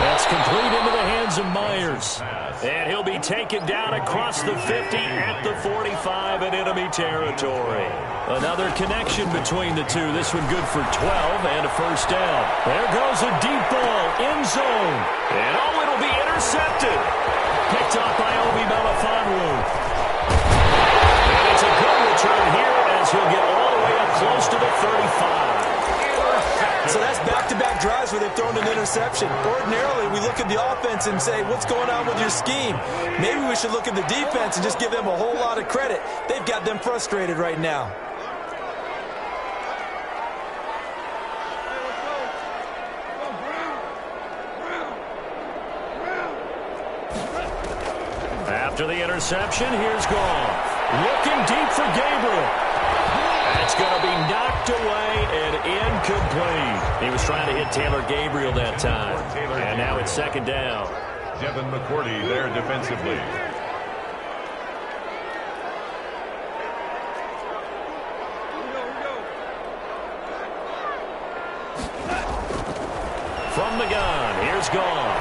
That's complete into the hands of Myers. And he'll be taken down across the 50 at the 45 in enemy territory. Another connection between the two. This one good for 12 and a 1st down. There goes a deep ball, end zone. And it'll be intercepted. Picked off by Obi Melifonwu. And it's a good return here as he'll get all the way up close to the 35. So that's back-to-back drives where they've thrown an interception. Ordinarily, we look at the offense and say, what's going on with your scheme? Maybe we should look at the defense and just give them a whole lot of credit. They've got them frustrated right now. After the interception, here's Goff. Looking deep for Gabriel. That's going to be knocked away and incomplete. He was trying to hit Taylor Gabriel that time. And now it's 2nd down. Devin McCourty there defensively. From the gun, here's Goff.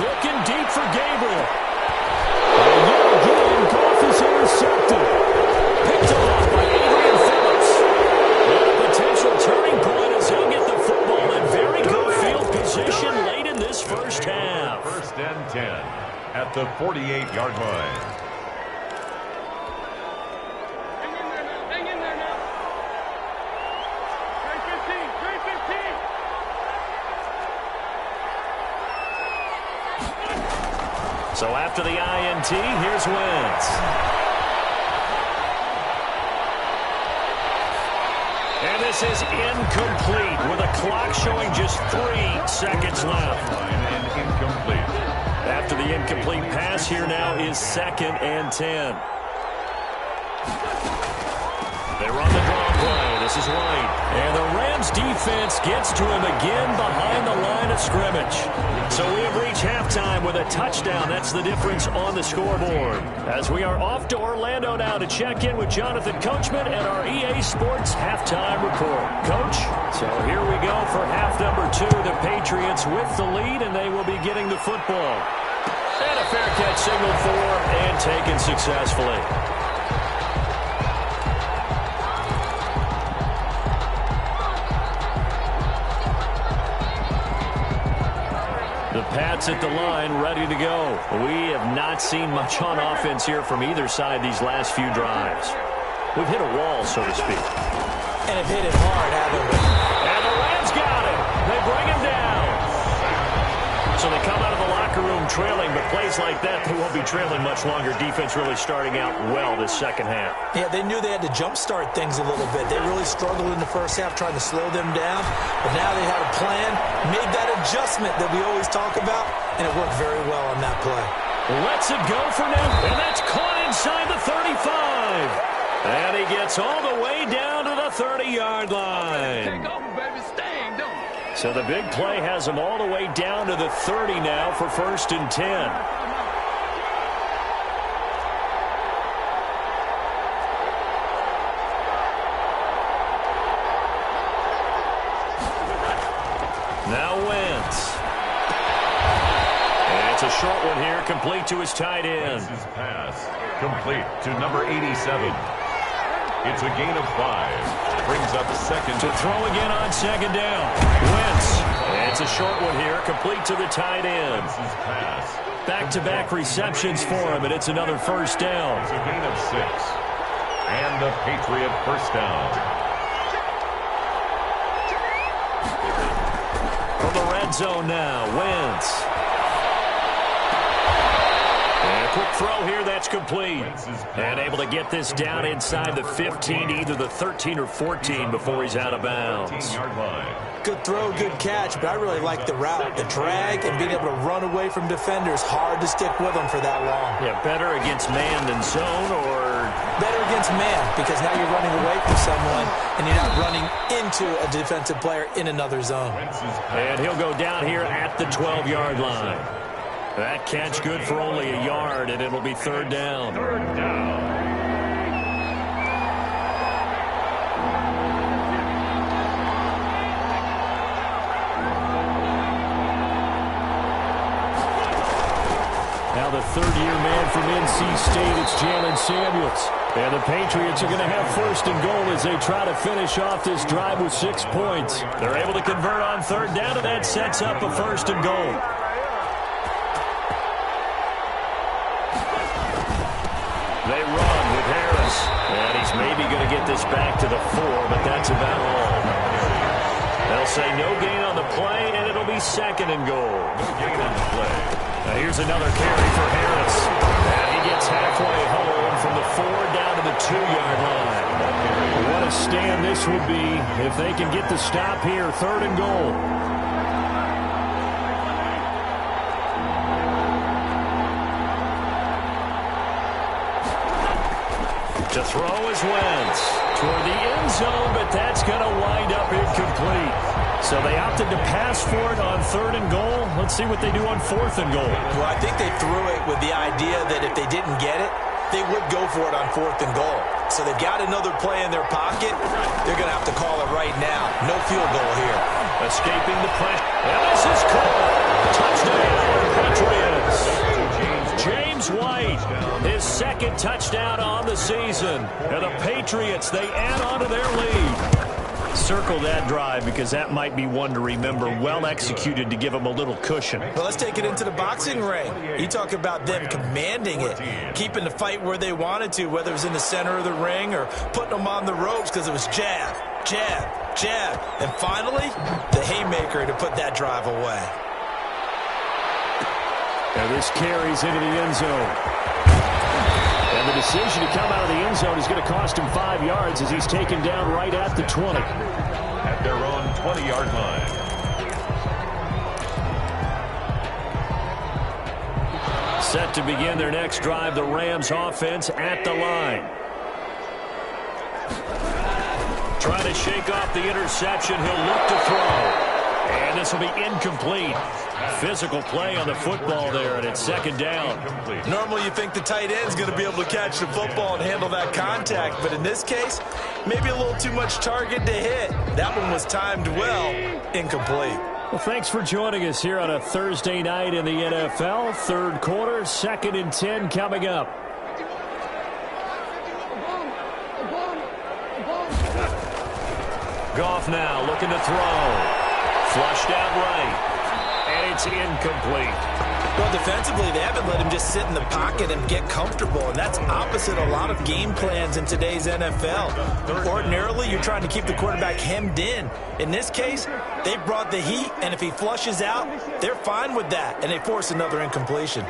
Looking deep for Gabriel. Again, Goff is intercepted. Picked off by Adrian Phillips. A potential turning point as he'll get the football in very good field position late in this first half. 1st and 10 at the 48-yard line. So after the INT, here's Wentz. And this is incomplete with a clock showing just 3 seconds left. And incomplete. After the incomplete pass, here now is 2nd and 10. They run the draw play. This is White. And the Rams defense gets to him again behind the line of scrimmage. So we have reached halftime with a touchdown. That's the difference on the scoreboard. As we are off to Orlando now to check in with Jonathan Coachman and our EA Sports halftime report. Coach, so here we go for half number 2. The Patriots with the lead, and they will be getting the football. And a fair catch signaled for and taken successfully. The Pats at the line, ready to go. We have not seen much on offense here from either side these last few drives. We've hit a wall, so to speak. And have hit it hard, haven't we? And the Rams got him. They bring him down. So they come out of the locker room trailing, but plays like that, they won't be trailing much longer. Defense really starting out well this second half. Yeah, they knew they had to jumpstart things a little bit. They really struggled in the first half trying to slow them down, but now they had a plan, made that adjustment that we always talk about, and it worked very well on that play. Lets it go for now, and that's caught inside the 35. And he gets all the way down to the 30-yard line. So the big play has him all the way down to the 30 now for 1st and 10. Now Wentz. And it's a short one here, complete to his tight end. Wentz's pass complete to number 87. It's a gain of 5. Brings up 2nd. To throw again on 2nd down. Wentz. It's a short one here, complete to the tight end. Back-to-back receptions for him, and it's another first down. It's a gain of 6. And the Patriot first down. From the red zone now, Wentz. And a quick throw here, that's complete. And able to get this down inside the 15, either the 13 or 14 before he's out of bounds. 15-yard line. Good throw, good catch, but I really like the route. The drag and being able to run away from defenders, hard to stick with them for that long. Yeah, better against man than zone, or better against man, because now you're running away from someone and you're not running into a defensive player in another zone. And he'll go down here at the 12-yard line. That catch good for only a yard, and it'll be third down. Third down. Now the third-year man from NC State, it's Jalen Samuels. And the Patriots are going to have first and goal as they try to finish off this drive with 6 points. They're able to convert on third down, and that sets up a first and goal. They run with Harris. And he's maybe going to get this back to the 4, but that's about all. They'll say no gain on the play, and it'll be second and goal. No gain on the play. Now here's another carry for Harris. And he gets halfway home from the 4 down to the 2-yard line. What a stand this would be if they can get the stop here, third and goal. To throw is Wentz toward the end zone, but that's going to wind up incomplete. So they opted to pass for it on third and goal. Let's see what they do on fourth and goal. Well, I think they threw it with the idea that if they didn't get it, they would go for it on fourth and goal. So they've got another play in their pocket. They're going to have to call it right now. No field goal here. Escaping the pressure. And this is caught. Touchdown, Patriots. James White, his second touchdown on the season. And the Patriots, they add on to their lead. Circle that drive because that might be one to remember. Well executed to give them a little cushion. Well, let's take it into the boxing ring. You talk about them commanding it, keeping the fight where they wanted to, whether it was in the center of the ring or putting them on the ropes because it was jab, jab, jab. And finally, the haymaker to put that drive away. And this carries into the end zone. And the decision to come out of the end zone is going to cost him 5 yards as he's taken down right at the 20. At their own 20-yard line. Set to begin their next drive, the Rams offense at the line. Trying to shake off the interception. He'll look to throw. And this will be incomplete. Physical play on the football there, and it's second down. Normally you think the tight end's going to be able to catch the football and handle that contact, but in this case, maybe a little too much target to hit. That one was timed well, incomplete. Well, thanks for joining us here on a Thursday night in the NFL. Third quarter, 2nd and 10 coming up. Goff now looking to throw. Flushed out right. And it's incomplete. Well, defensively, they haven't let him just sit in the pocket and get comfortable, and that's opposite a lot of game plans in today's NFL. Ordinarily, you're trying to keep the quarterback hemmed in. In this case, they brought the heat, and if he flushes out, they're fine with that, and they force another incompletion.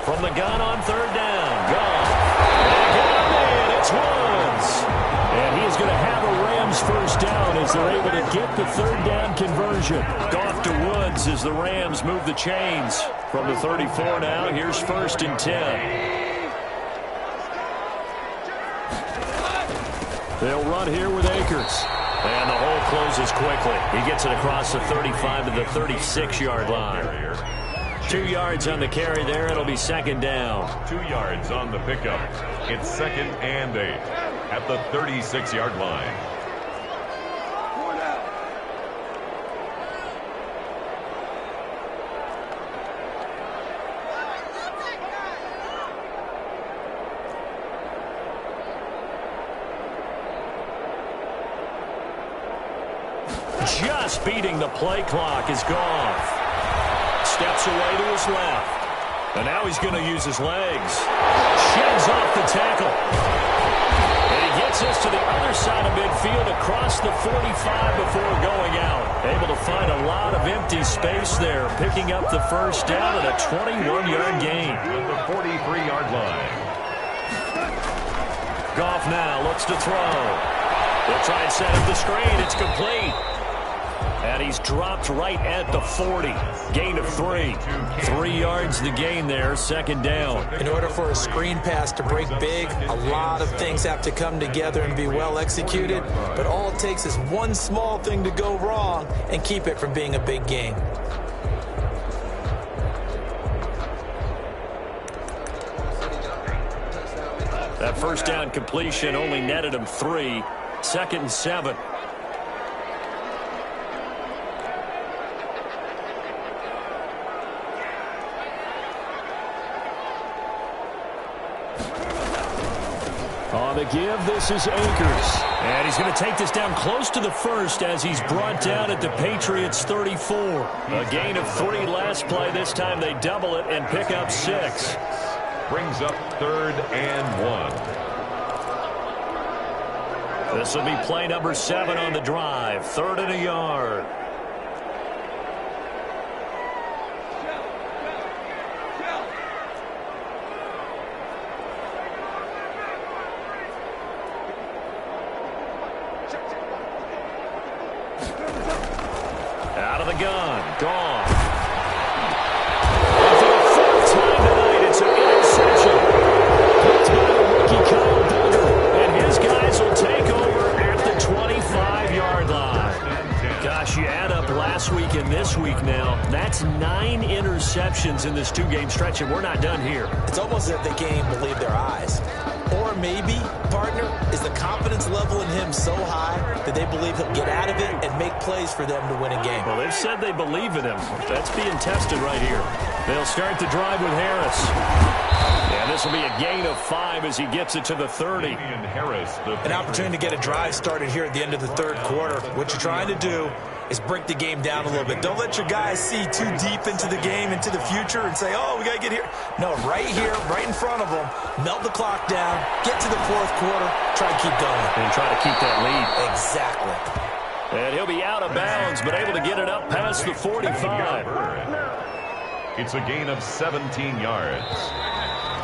From the gun on third down. Goff. And again, man, it's Woods. And he is going to have a Rams first down as they're able to get the third down conversion. Goff to Woods as the Rams move the chains. From the 34 now, here's 1st and 10. They'll run here with Akers. And the hole closes quickly. He gets it across the 35 to the 36-yard line. 2 yards on the carry there. It'll be second down. 2 yards on the pickup. It's 2nd and 8 at the 36-yard line. speeding the play clock is Goff. Steps away to his left. And now he's going to use his legs. Sheds off the tackle. And he gets us to the other side of midfield across the 45 before going out. Able to find a lot of empty space there, picking up the first down at a 21-yard gain. At the 43-yard line. Goff now looks to throw. They'll try and set up the screen. It's complete. And he's dropped right at the 40. Gain of 3. 3 yards the gain there, second down. In order for a screen pass to break big, a lot of things have to come together and be well executed. But all it takes is one small thing to go wrong and keep it from being a big gain. That first down completion only netted him 3. Second and 7. On the give, this is Akers. And he's going to take this down close to the first as he's brought down at the Patriots 34. A gain of 3 last play. This time they double it and pick up 6. Brings up 3rd and 1. This will be play number 7 on the drive. 3rd and a yard. Out of the gun. Gone. And for the 4th time tonight, it's an interception. Picked by the rookie Kyle Duggar. And his guys will take over at the 25-yard line. Gosh, you add up last week and this week now. That's 9 interceptions in this 2-game stretch, and we're not done here. It's almost as if they can't even believe their eyes. Or maybe, partner, is the confidence level in him so high that they believe he'll get out of it and make plays for them to win a game. Well, they've said they believe in him. That's being tested right here. They'll start the drive with Harris. And this will be a gain of 5 as he gets it to the 30. An opportunity to get a drive started here at the end of the 3rd quarter. What you're trying to do is break the game down a little bit. Don't let your guys see too deep into the game, into the future, and say, oh, we got to get here. No, right here, right in front of them, melt the clock down, get to the 4th quarter, try to keep going. And try to keep that lead. Exactly. And he'll be out of bounds, but able to get it up past the 45. It's a gain of 17 yards.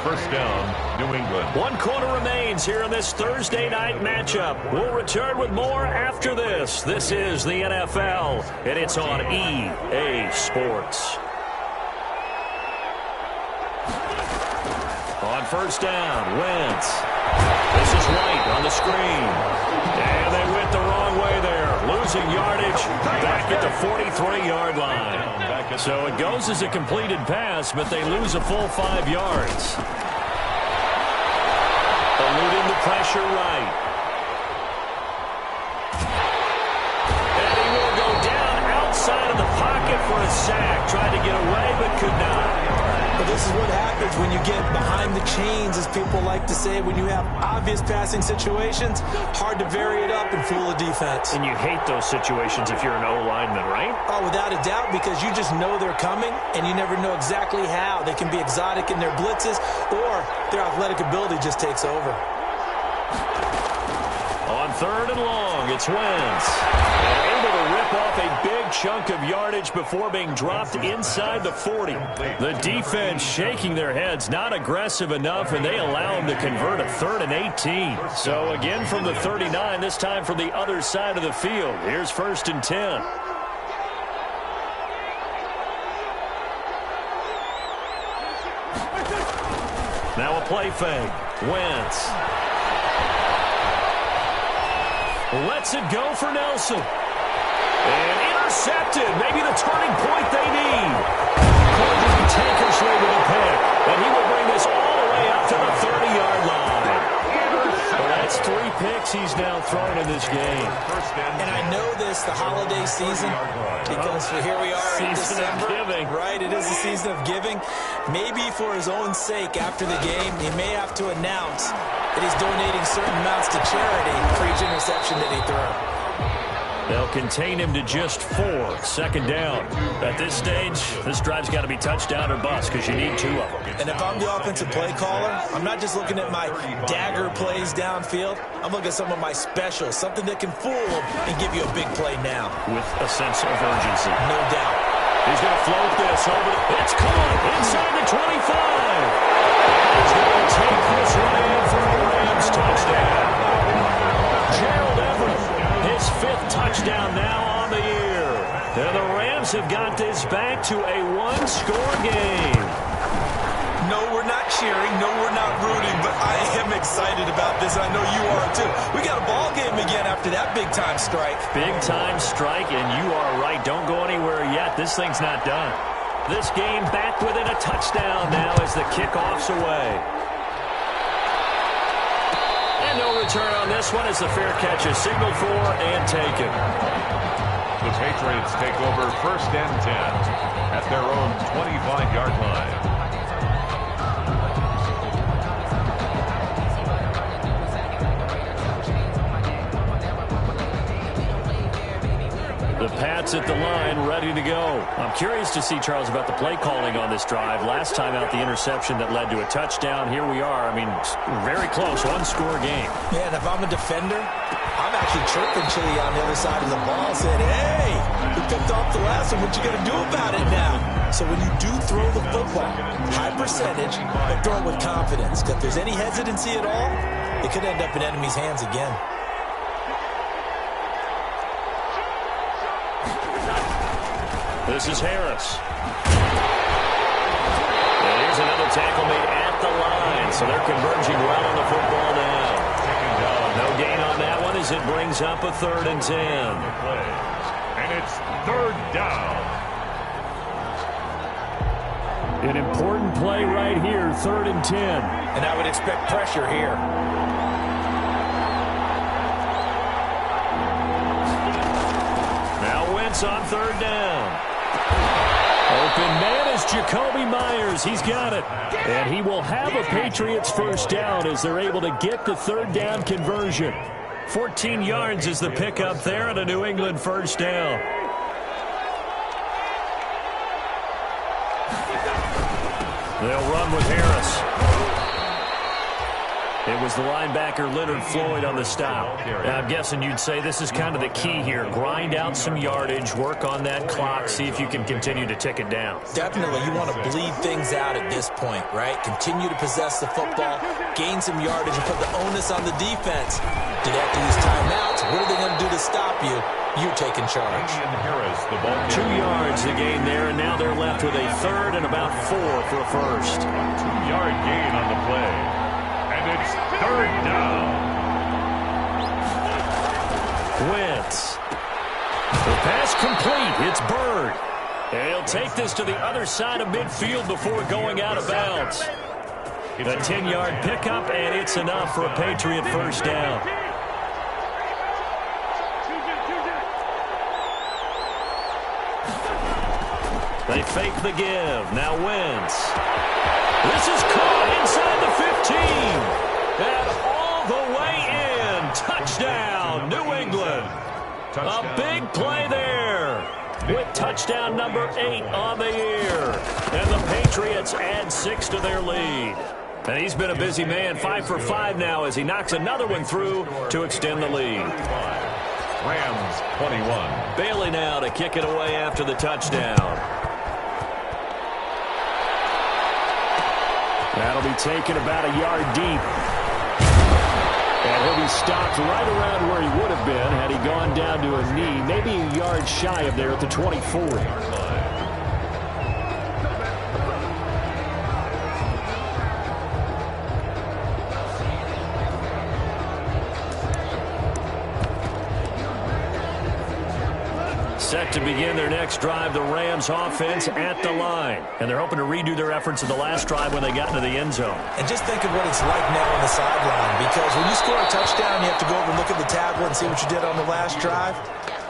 First down, New England. 1 quarter remains here in this Thursday night matchup. We'll return with more after this. This is the NFL, and it's on EA Sports. On first down, Wentz. This is White on the screen. And they went the wrong way there. Losing yardage back at the 43-yard line. So it goes as a completed pass, but they lose a full 5 yards. Eluding the pressure right. And he will go down outside of the pocket for a sack. Tried to get away, but could not. But this is what happens when you get behind the chains, as people like to say. When you have obvious passing situations, hard to vary it up and fool a defense. And you hate those situations if you're an O-lineman, right? Oh, without a doubt, because you just know they're coming, and you never know exactly how. They can be exotic in their blitzes, or their athletic ability just takes over. On 3rd and long, it's Wentz. And able to rip off a big chunk of yardage before being dropped inside the 40. The defense shaking their heads, not aggressive enough, and they allow him to convert a 3rd and 18. So again from the 39, this time from the other side of the field. Here's 1st and 10. Now a play fake. Wentz. Lets it go for Nelson. And intercepted. Maybe the turning point they need. Cordry Tankersley with a pick. And he will bring this all the way up to the 30-yard line. Well, that's 3 picks he's now thrown in this game. And I know this, the holiday season, because here we are in December. Season of giving. Right, it is the season of giving. Maybe for his own sake, after the game, he may have to announce that he's donating certain amounts to charity for each interception that he threw. They'll contain him to just 4. Second down. At this stage, this drive's got to be touchdown or bust because you need 2 of them. And if I'm the offensive play caller, I'm not just looking at my dagger plays downfield. I'm looking at some of my specials, something that can fool them and give you a big play now. With a sense of urgency. No doubt. He's going to float this over. It's caught inside the 25. He's going to take this one in for a Rams touchdown. Gerald Everett, his 5th touchdown now on the year. And the Rams have got this back to a 1-score game. No, we're not cheering. No, we're not rooting. But I am excited about this. I know you are, too. We got a ball game again after that big-time strike. Big-time strike, and you are right. Don't go anywhere yet. This thing's not done. This game back within a touchdown now as the kickoff's away. And no return on this one as the fair catch is signaled for and taken. The Patriots take over 1st and 10 at their own 25-yard line. The Pats at the line, ready to go. I'm curious to see, Charles, about the play calling on this drive. Last time out, the interception that led to a touchdown. Here we are. I mean, very close, 1-score game. Yeah, and if I'm a defender, I'm actually chirping Chili on the other side of the ball, saying, hey, we picked off the last one. What you going to do about it now? So when you do throw the football, high percentage, but throw it with confidence. Because if there's any hesitancy at all, it could end up in enemy's hands again. This is Harris. And here's another tackle made at the line. So they're converging well on the football now. No gain on that one as it brings up a 3rd and 10. And it's 3rd down. An important play right here, 3rd and 10. And I would expect pressure here. Now Wentz on 3rd down. Open man is Jacoby Myers. He's got it. And he will have a Patriots 1st down as they're able to get the 3rd down conversion. 14 yards is the pickup there and a New England 1st down. They'll run with Harris. It was the linebacker Leonard Floyd on the stop. Now, I'm guessing you'd say this is kind of the key here. Grind out some yardage, work on that clock, see if you can continue to tick it down. Definitely. You want to bleed things out at this point, right? Continue to possess the football, gain some yardage, and put the onus on the defense. Do they have to use timeouts? What are they going to do to stop you? You're taking charge. Harris, the ball 2 yards the gain there, and now they're left with a 3rd and about 4 for a 1st. 2-yard gain on the play. And it's 3rd down. Wentz. The pass complete. It's Bird. And he'll take this to the other side of midfield before going out of bounds. A 10-yard pickup, and it's enough for a Patriot 1st down. They fake the give. Now Wentz. This is caught inside the 15. And all the way in. Touchdown, New England. A big play there. With touchdown number 8 on the year. And the Patriots add 6 to their lead. And he's been a busy man, 5 for 5 now as he knocks another one through to extend the lead. Rams 21. Bailey now to kick it away after the touchdown. That'll be taken about a yard deep. And he'll be stopped right around where he would have been had he gone down to a knee, maybe a yard shy of there at the 24. Set to begin their next drive, the Rams offense at the line. And they're hoping to redo their efforts of the last drive when they got into the end zone. And just think of what it's like now on the sideline, because when you score a touchdown, you have to go over and look at the tablet and see what you did on the last drive.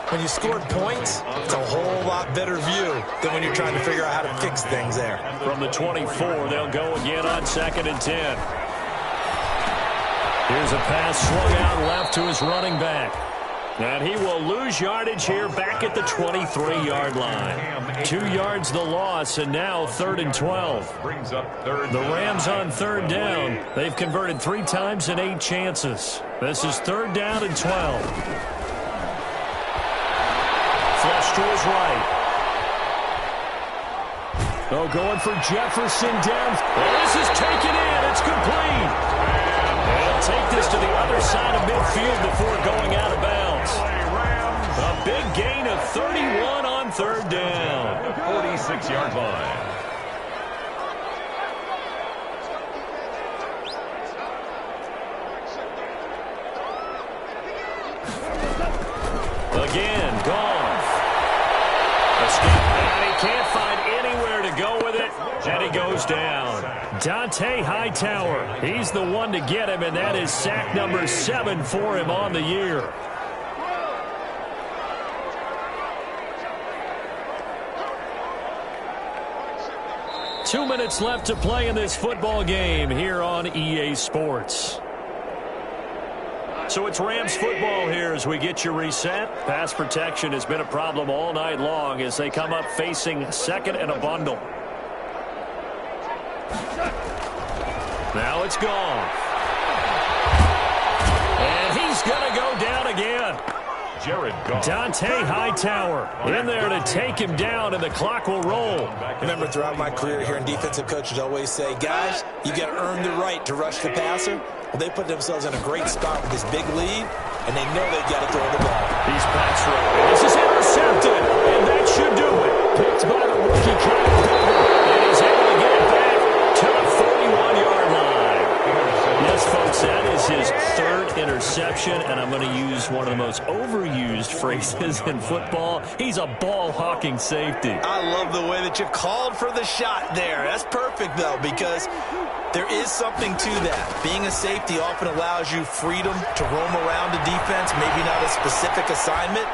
When you scored points, it's a whole lot better view than when you're trying to figure out how to fix things there. From the 24, they'll go again on 2nd and 10. Here's a pass swung out left to his running back. And he will lose yardage here back at the 23-yard line. 2 yards the loss, and now 3rd and 12. Brings up third. The Rams on 3rd down. They've converted 3 times in 8 chances. This is 3rd down and 12. Flush to his right. Oh, going for Jefferson down. This is taken in. It's complete. And he'll take this to the other side of midfield before going out of bounds. A big gain of 31 on 3rd down. 46-yard line. Again, Goff. Escape, and he can't find anywhere to go with it, and he goes down. Dante Hightower, he's the one to get him, and that is sack number 7 for him on the year. Two minutes left to play in this football game here on EA Sports. So it's Rams football here as we get you reset. Pass protection has been a problem all night long as they come up facing 2nd and a bundle. Now it's gone. And he's going to go down again. Jared Goff. Dante Hightower in there to take him down, and the clock will roll. Remember, throughout my career here in defensive coaches always say, guys, you got to earn the right to rush the passer. Well, they put themselves in a great spot with this big lead, and they know they've got to throw the ball. He's pass rushing. This is intercepted, and that should do it. Picked by the rookie Kyle Duggar, and he's able to get it back to the 41-yard line. Yes, folks, that is his 3rd interception, and I'm going to use one of the most overused phrases in football. He's a ball-hawking safety. I love the way that you called for the shot there. That's perfect, though, because there is something to that. Being a safety often allows you freedom to roam around the defense, maybe not a specific assignment.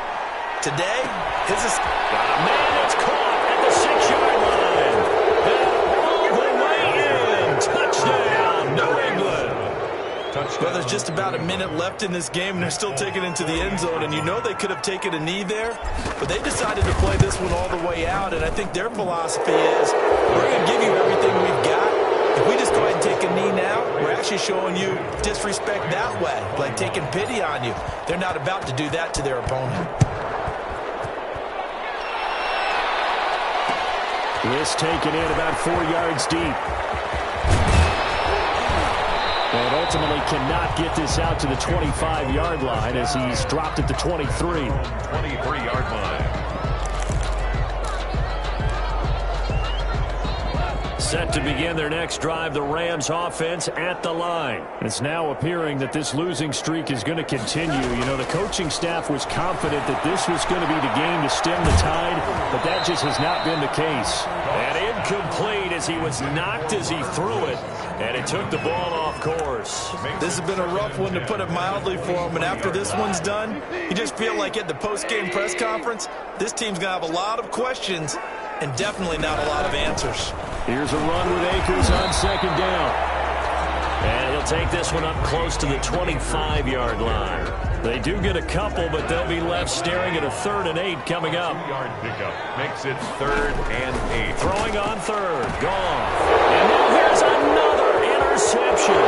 Today, his is... Man, it's caught at the 6-yard line. And all the way in. Touchdown, New England. Well, there's just about a minute left in this game, and they're still taking it into the end zone. And you know they could have taken a knee there, but they decided to play this one all the way out. And I think their philosophy is, we're going to give you everything we've got. If we just go ahead and take a knee now, we're actually showing you disrespect that way, like taking pity on you. They're not about to do that to their opponent. This taken in about 4 yards deep. And ultimately cannot get this out to the 25-yard line as he's dropped at the 23. 23-yard line. Set to begin their next drive, the Rams offense at the line. It's now appearing that this losing streak is going to continue. You know, the coaching staff was confident that this was going to be the game to stem the tide, but that just has not been the case. And incomplete as he was knocked as he threw it, and it took the ball off course. This has been a rough one, to put it mildly, for him, and after this one's done, you just feel like at the post-game press conference, this team's going to have a lot of questions and definitely not a lot of answers. Here's a run with Akers on 2nd down. And he'll take this one up close to the 25-yard line. They do get a couple, but they'll be left staring at a 3rd and 8 coming up. 2-yard pickup makes it 3rd and 8. Throwing on 3rd. Gone. And now here's another interception.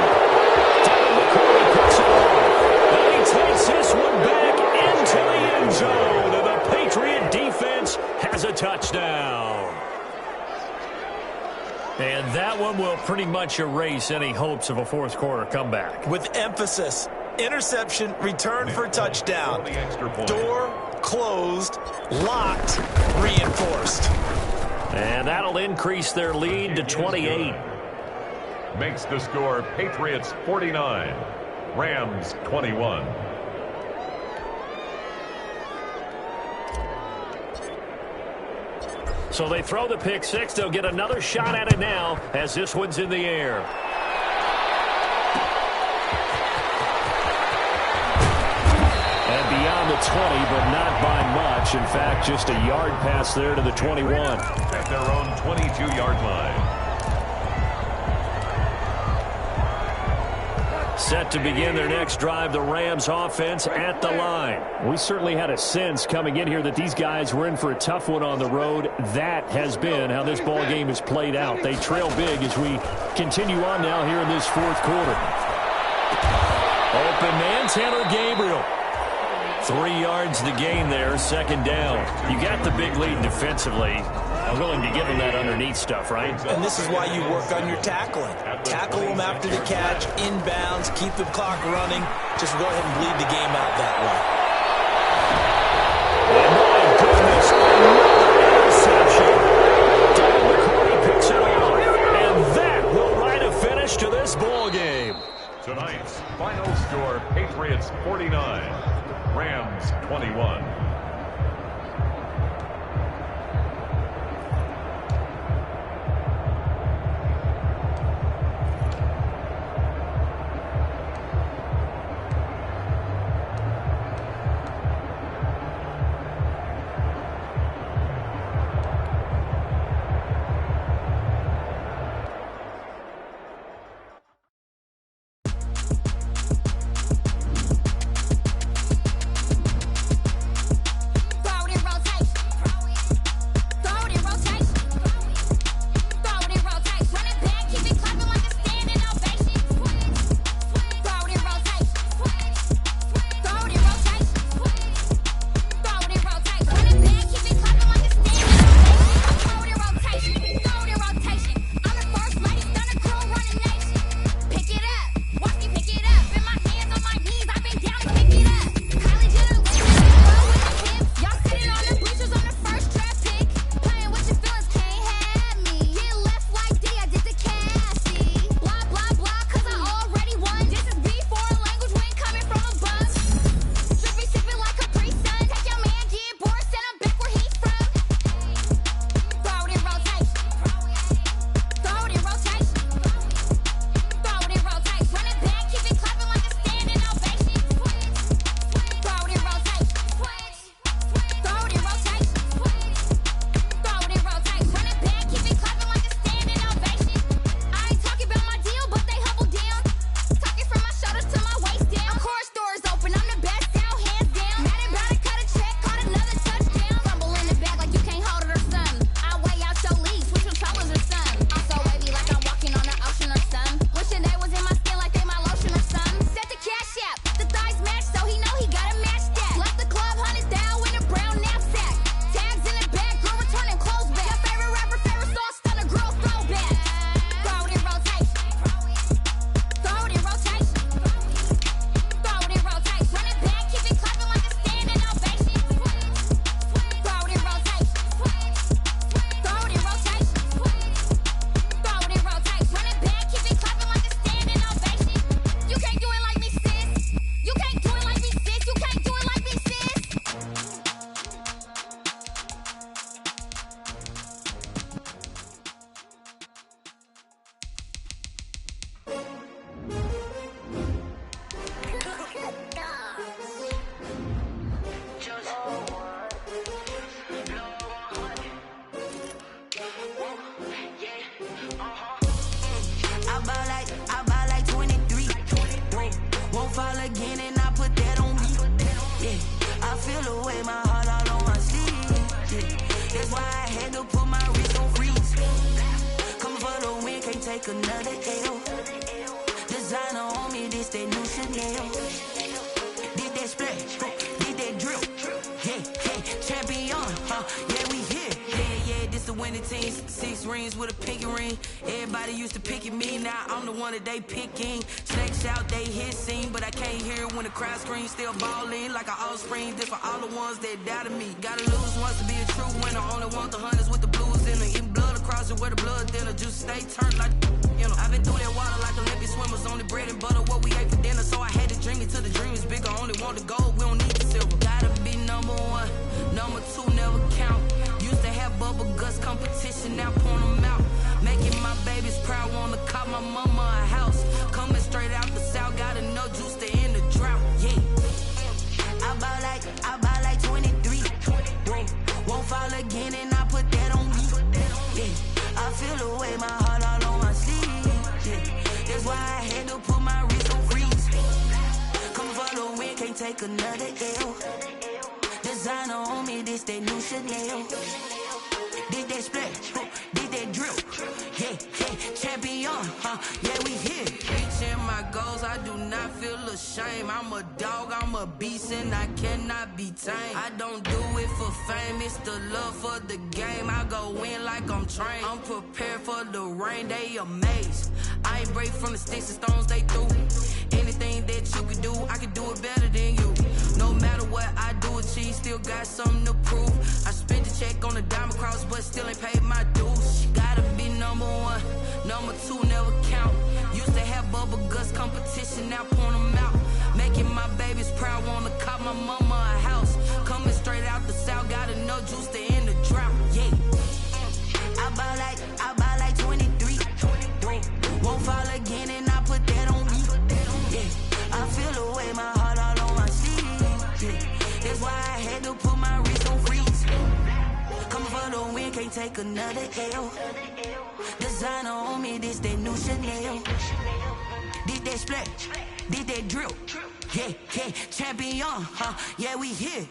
Devin McCourty picks it off. And he takes this one back into the end zone. And the Patriot defense has a touchdown. And that one will pretty much erase any hopes of a fourth-quarter comeback. With emphasis, interception, return for touchdown. Door closed, locked, reinforced. And that'll increase their lead to 28. Makes the score Patriots 49, Rams 21. So they throw the pick six. They'll get another shot at it now as this one's in the air. And beyond the 20, but not by much. In fact, just a yard pass there to the 21. At their own 22-yard line. Set to begin their next drive, the Rams offense at the line. We certainly had a sense coming in here that these guys were in for a tough one on the road. That has been how this ball game has played out. They trail big as we continue on now here in this fourth quarter. Open man, Taylor Gabriel. 3 yards the gain there, second down. You got the big lead defensively. I'm willing to give them that underneath stuff, right? And this is why you work on your tackling. Tackle them after the catch, inbounds, keep the clock running. Just go ahead and bleed the game out that way. And my goodness, another interception. Don McCourty picks it off. And that will write a finish to this ball game. Tonight's final score, Patriots 49, Rams 21. take another L. Designer on me, this that new Chanel. Did that splash, did that drill. Yeah, yeah, champion, yeah, we here. Yeah, this the winning team. 6 rings with a pinky ring. Everybody used to pick at me, now I'm the one that they picking. Snakes out, they hit scene, but I can't hear it when the crowd screams. Still ballin' like an offspring. This for all the ones that doubted me. Gotta lose once to be a true winner. Only want the hunters with the blues in it. Eating blood across it where the blood thinner. Juice stay turned like, you know. I've been through that water like Olympic swimmers. Only bread and butter, what we ate for dinner. So I had to dream it till the dream is bigger. Only want the gold, we don't need the silver. Gotta be number 1, number 2 never count. Used to have bubble guts competition, now point them out. Making my babies proud, wanna call my mama a house. Coming straight out the south, got enough juice to end the drought, yeah. I buy like 23. Won't fall again and I put that on me, yeah. I feel the way, my heart all on my sleeve, yeah. That's why I had to put my wrist on freeze. can't take another L. Designer on me, this that new Chanel. Did that splash, did that drill. Yeah, champion, yeah, we here. Reaching my goals, I do not feel ashamed. I'm a dog, I'm a beast, and I cannot be tamed. I don't do it for fame, it's the love for the game. I go in like I'm trained. I'm prepared for the rain, they amazed. I ain't break from the sticks and stones they threw. Anything that you can do, I can do it better than you. No matter what I do, achieve, still got something to prove. I spent the check on the diamond cross, but still ain't paid my dues. Gotta be number one, number two never count. Used to have bubble guts competition, now point them out. Making my babies proud, wanna cop my mama a house. Coming straight out the south, got enough juice to end the drought. Yeah, I buy like 23. Won't fall again, and I put that on me. Yeah, I feel the way, my heart all on my sleeve. Yeah, that's why I had to put my wrist on freeze. Coming for the win, can't take another L. Designer on me, this that new Chanel. Did that splash, did that drill. Yeah, champion, yeah, we here.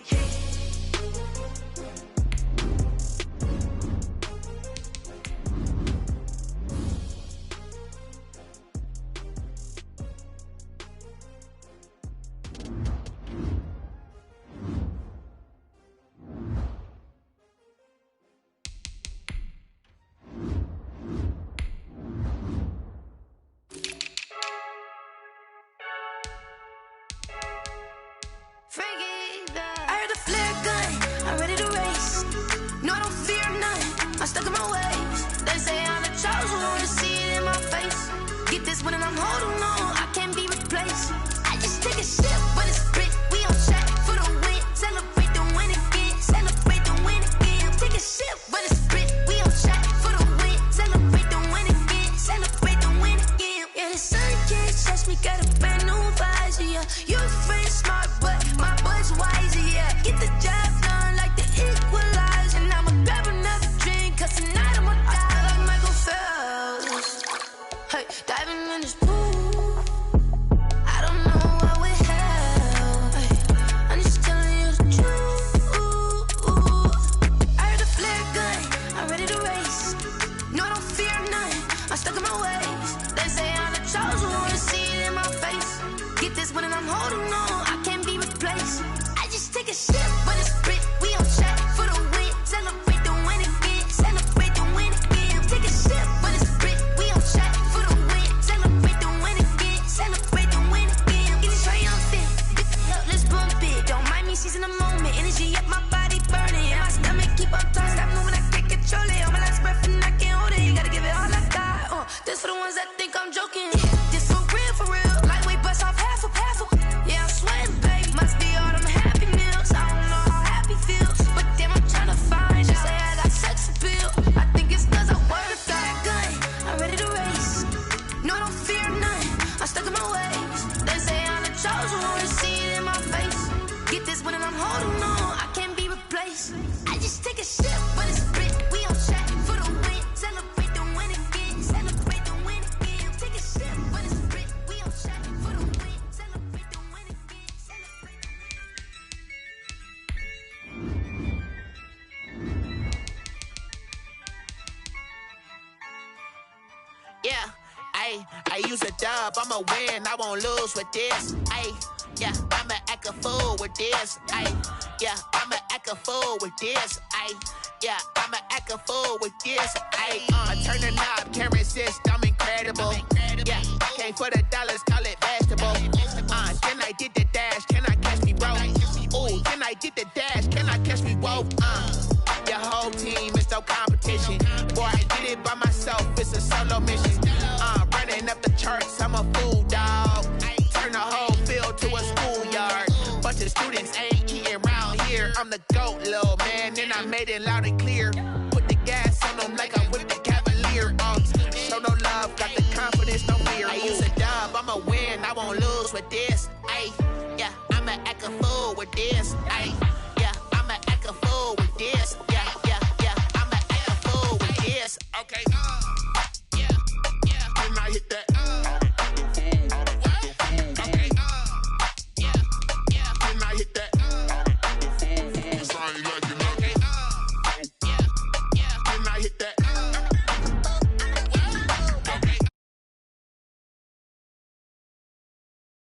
I use a dub, I'ma win, I won't lose with this. Yeah, I'ma act a fool with this. Yeah, I'ma act a fool with this. Yeah, I'ma act a fool with this. I turn the knob, camera assist, I'm incredible. Yeah, came for the dollars, call it vegetable. Then I did the dash, can I catch me, bro? Ooh, then I did the dash, can I catch me, whoa? Your whole team is no competition. Boy, I did it by myself, it's a solo mission. Running up the charts, I'm a fool, dog. Turn the whole field to a schoolyard. Bunch of students ain't eating round here. I'm the GOAT, little man, and I made it loud and clear. Put the gas on them like I'm with the Cavalier. Show no love, got the confidence, no fear. I use a dub, I'ma win, I won't lose with this. Yeah, I'ma act a fool with this.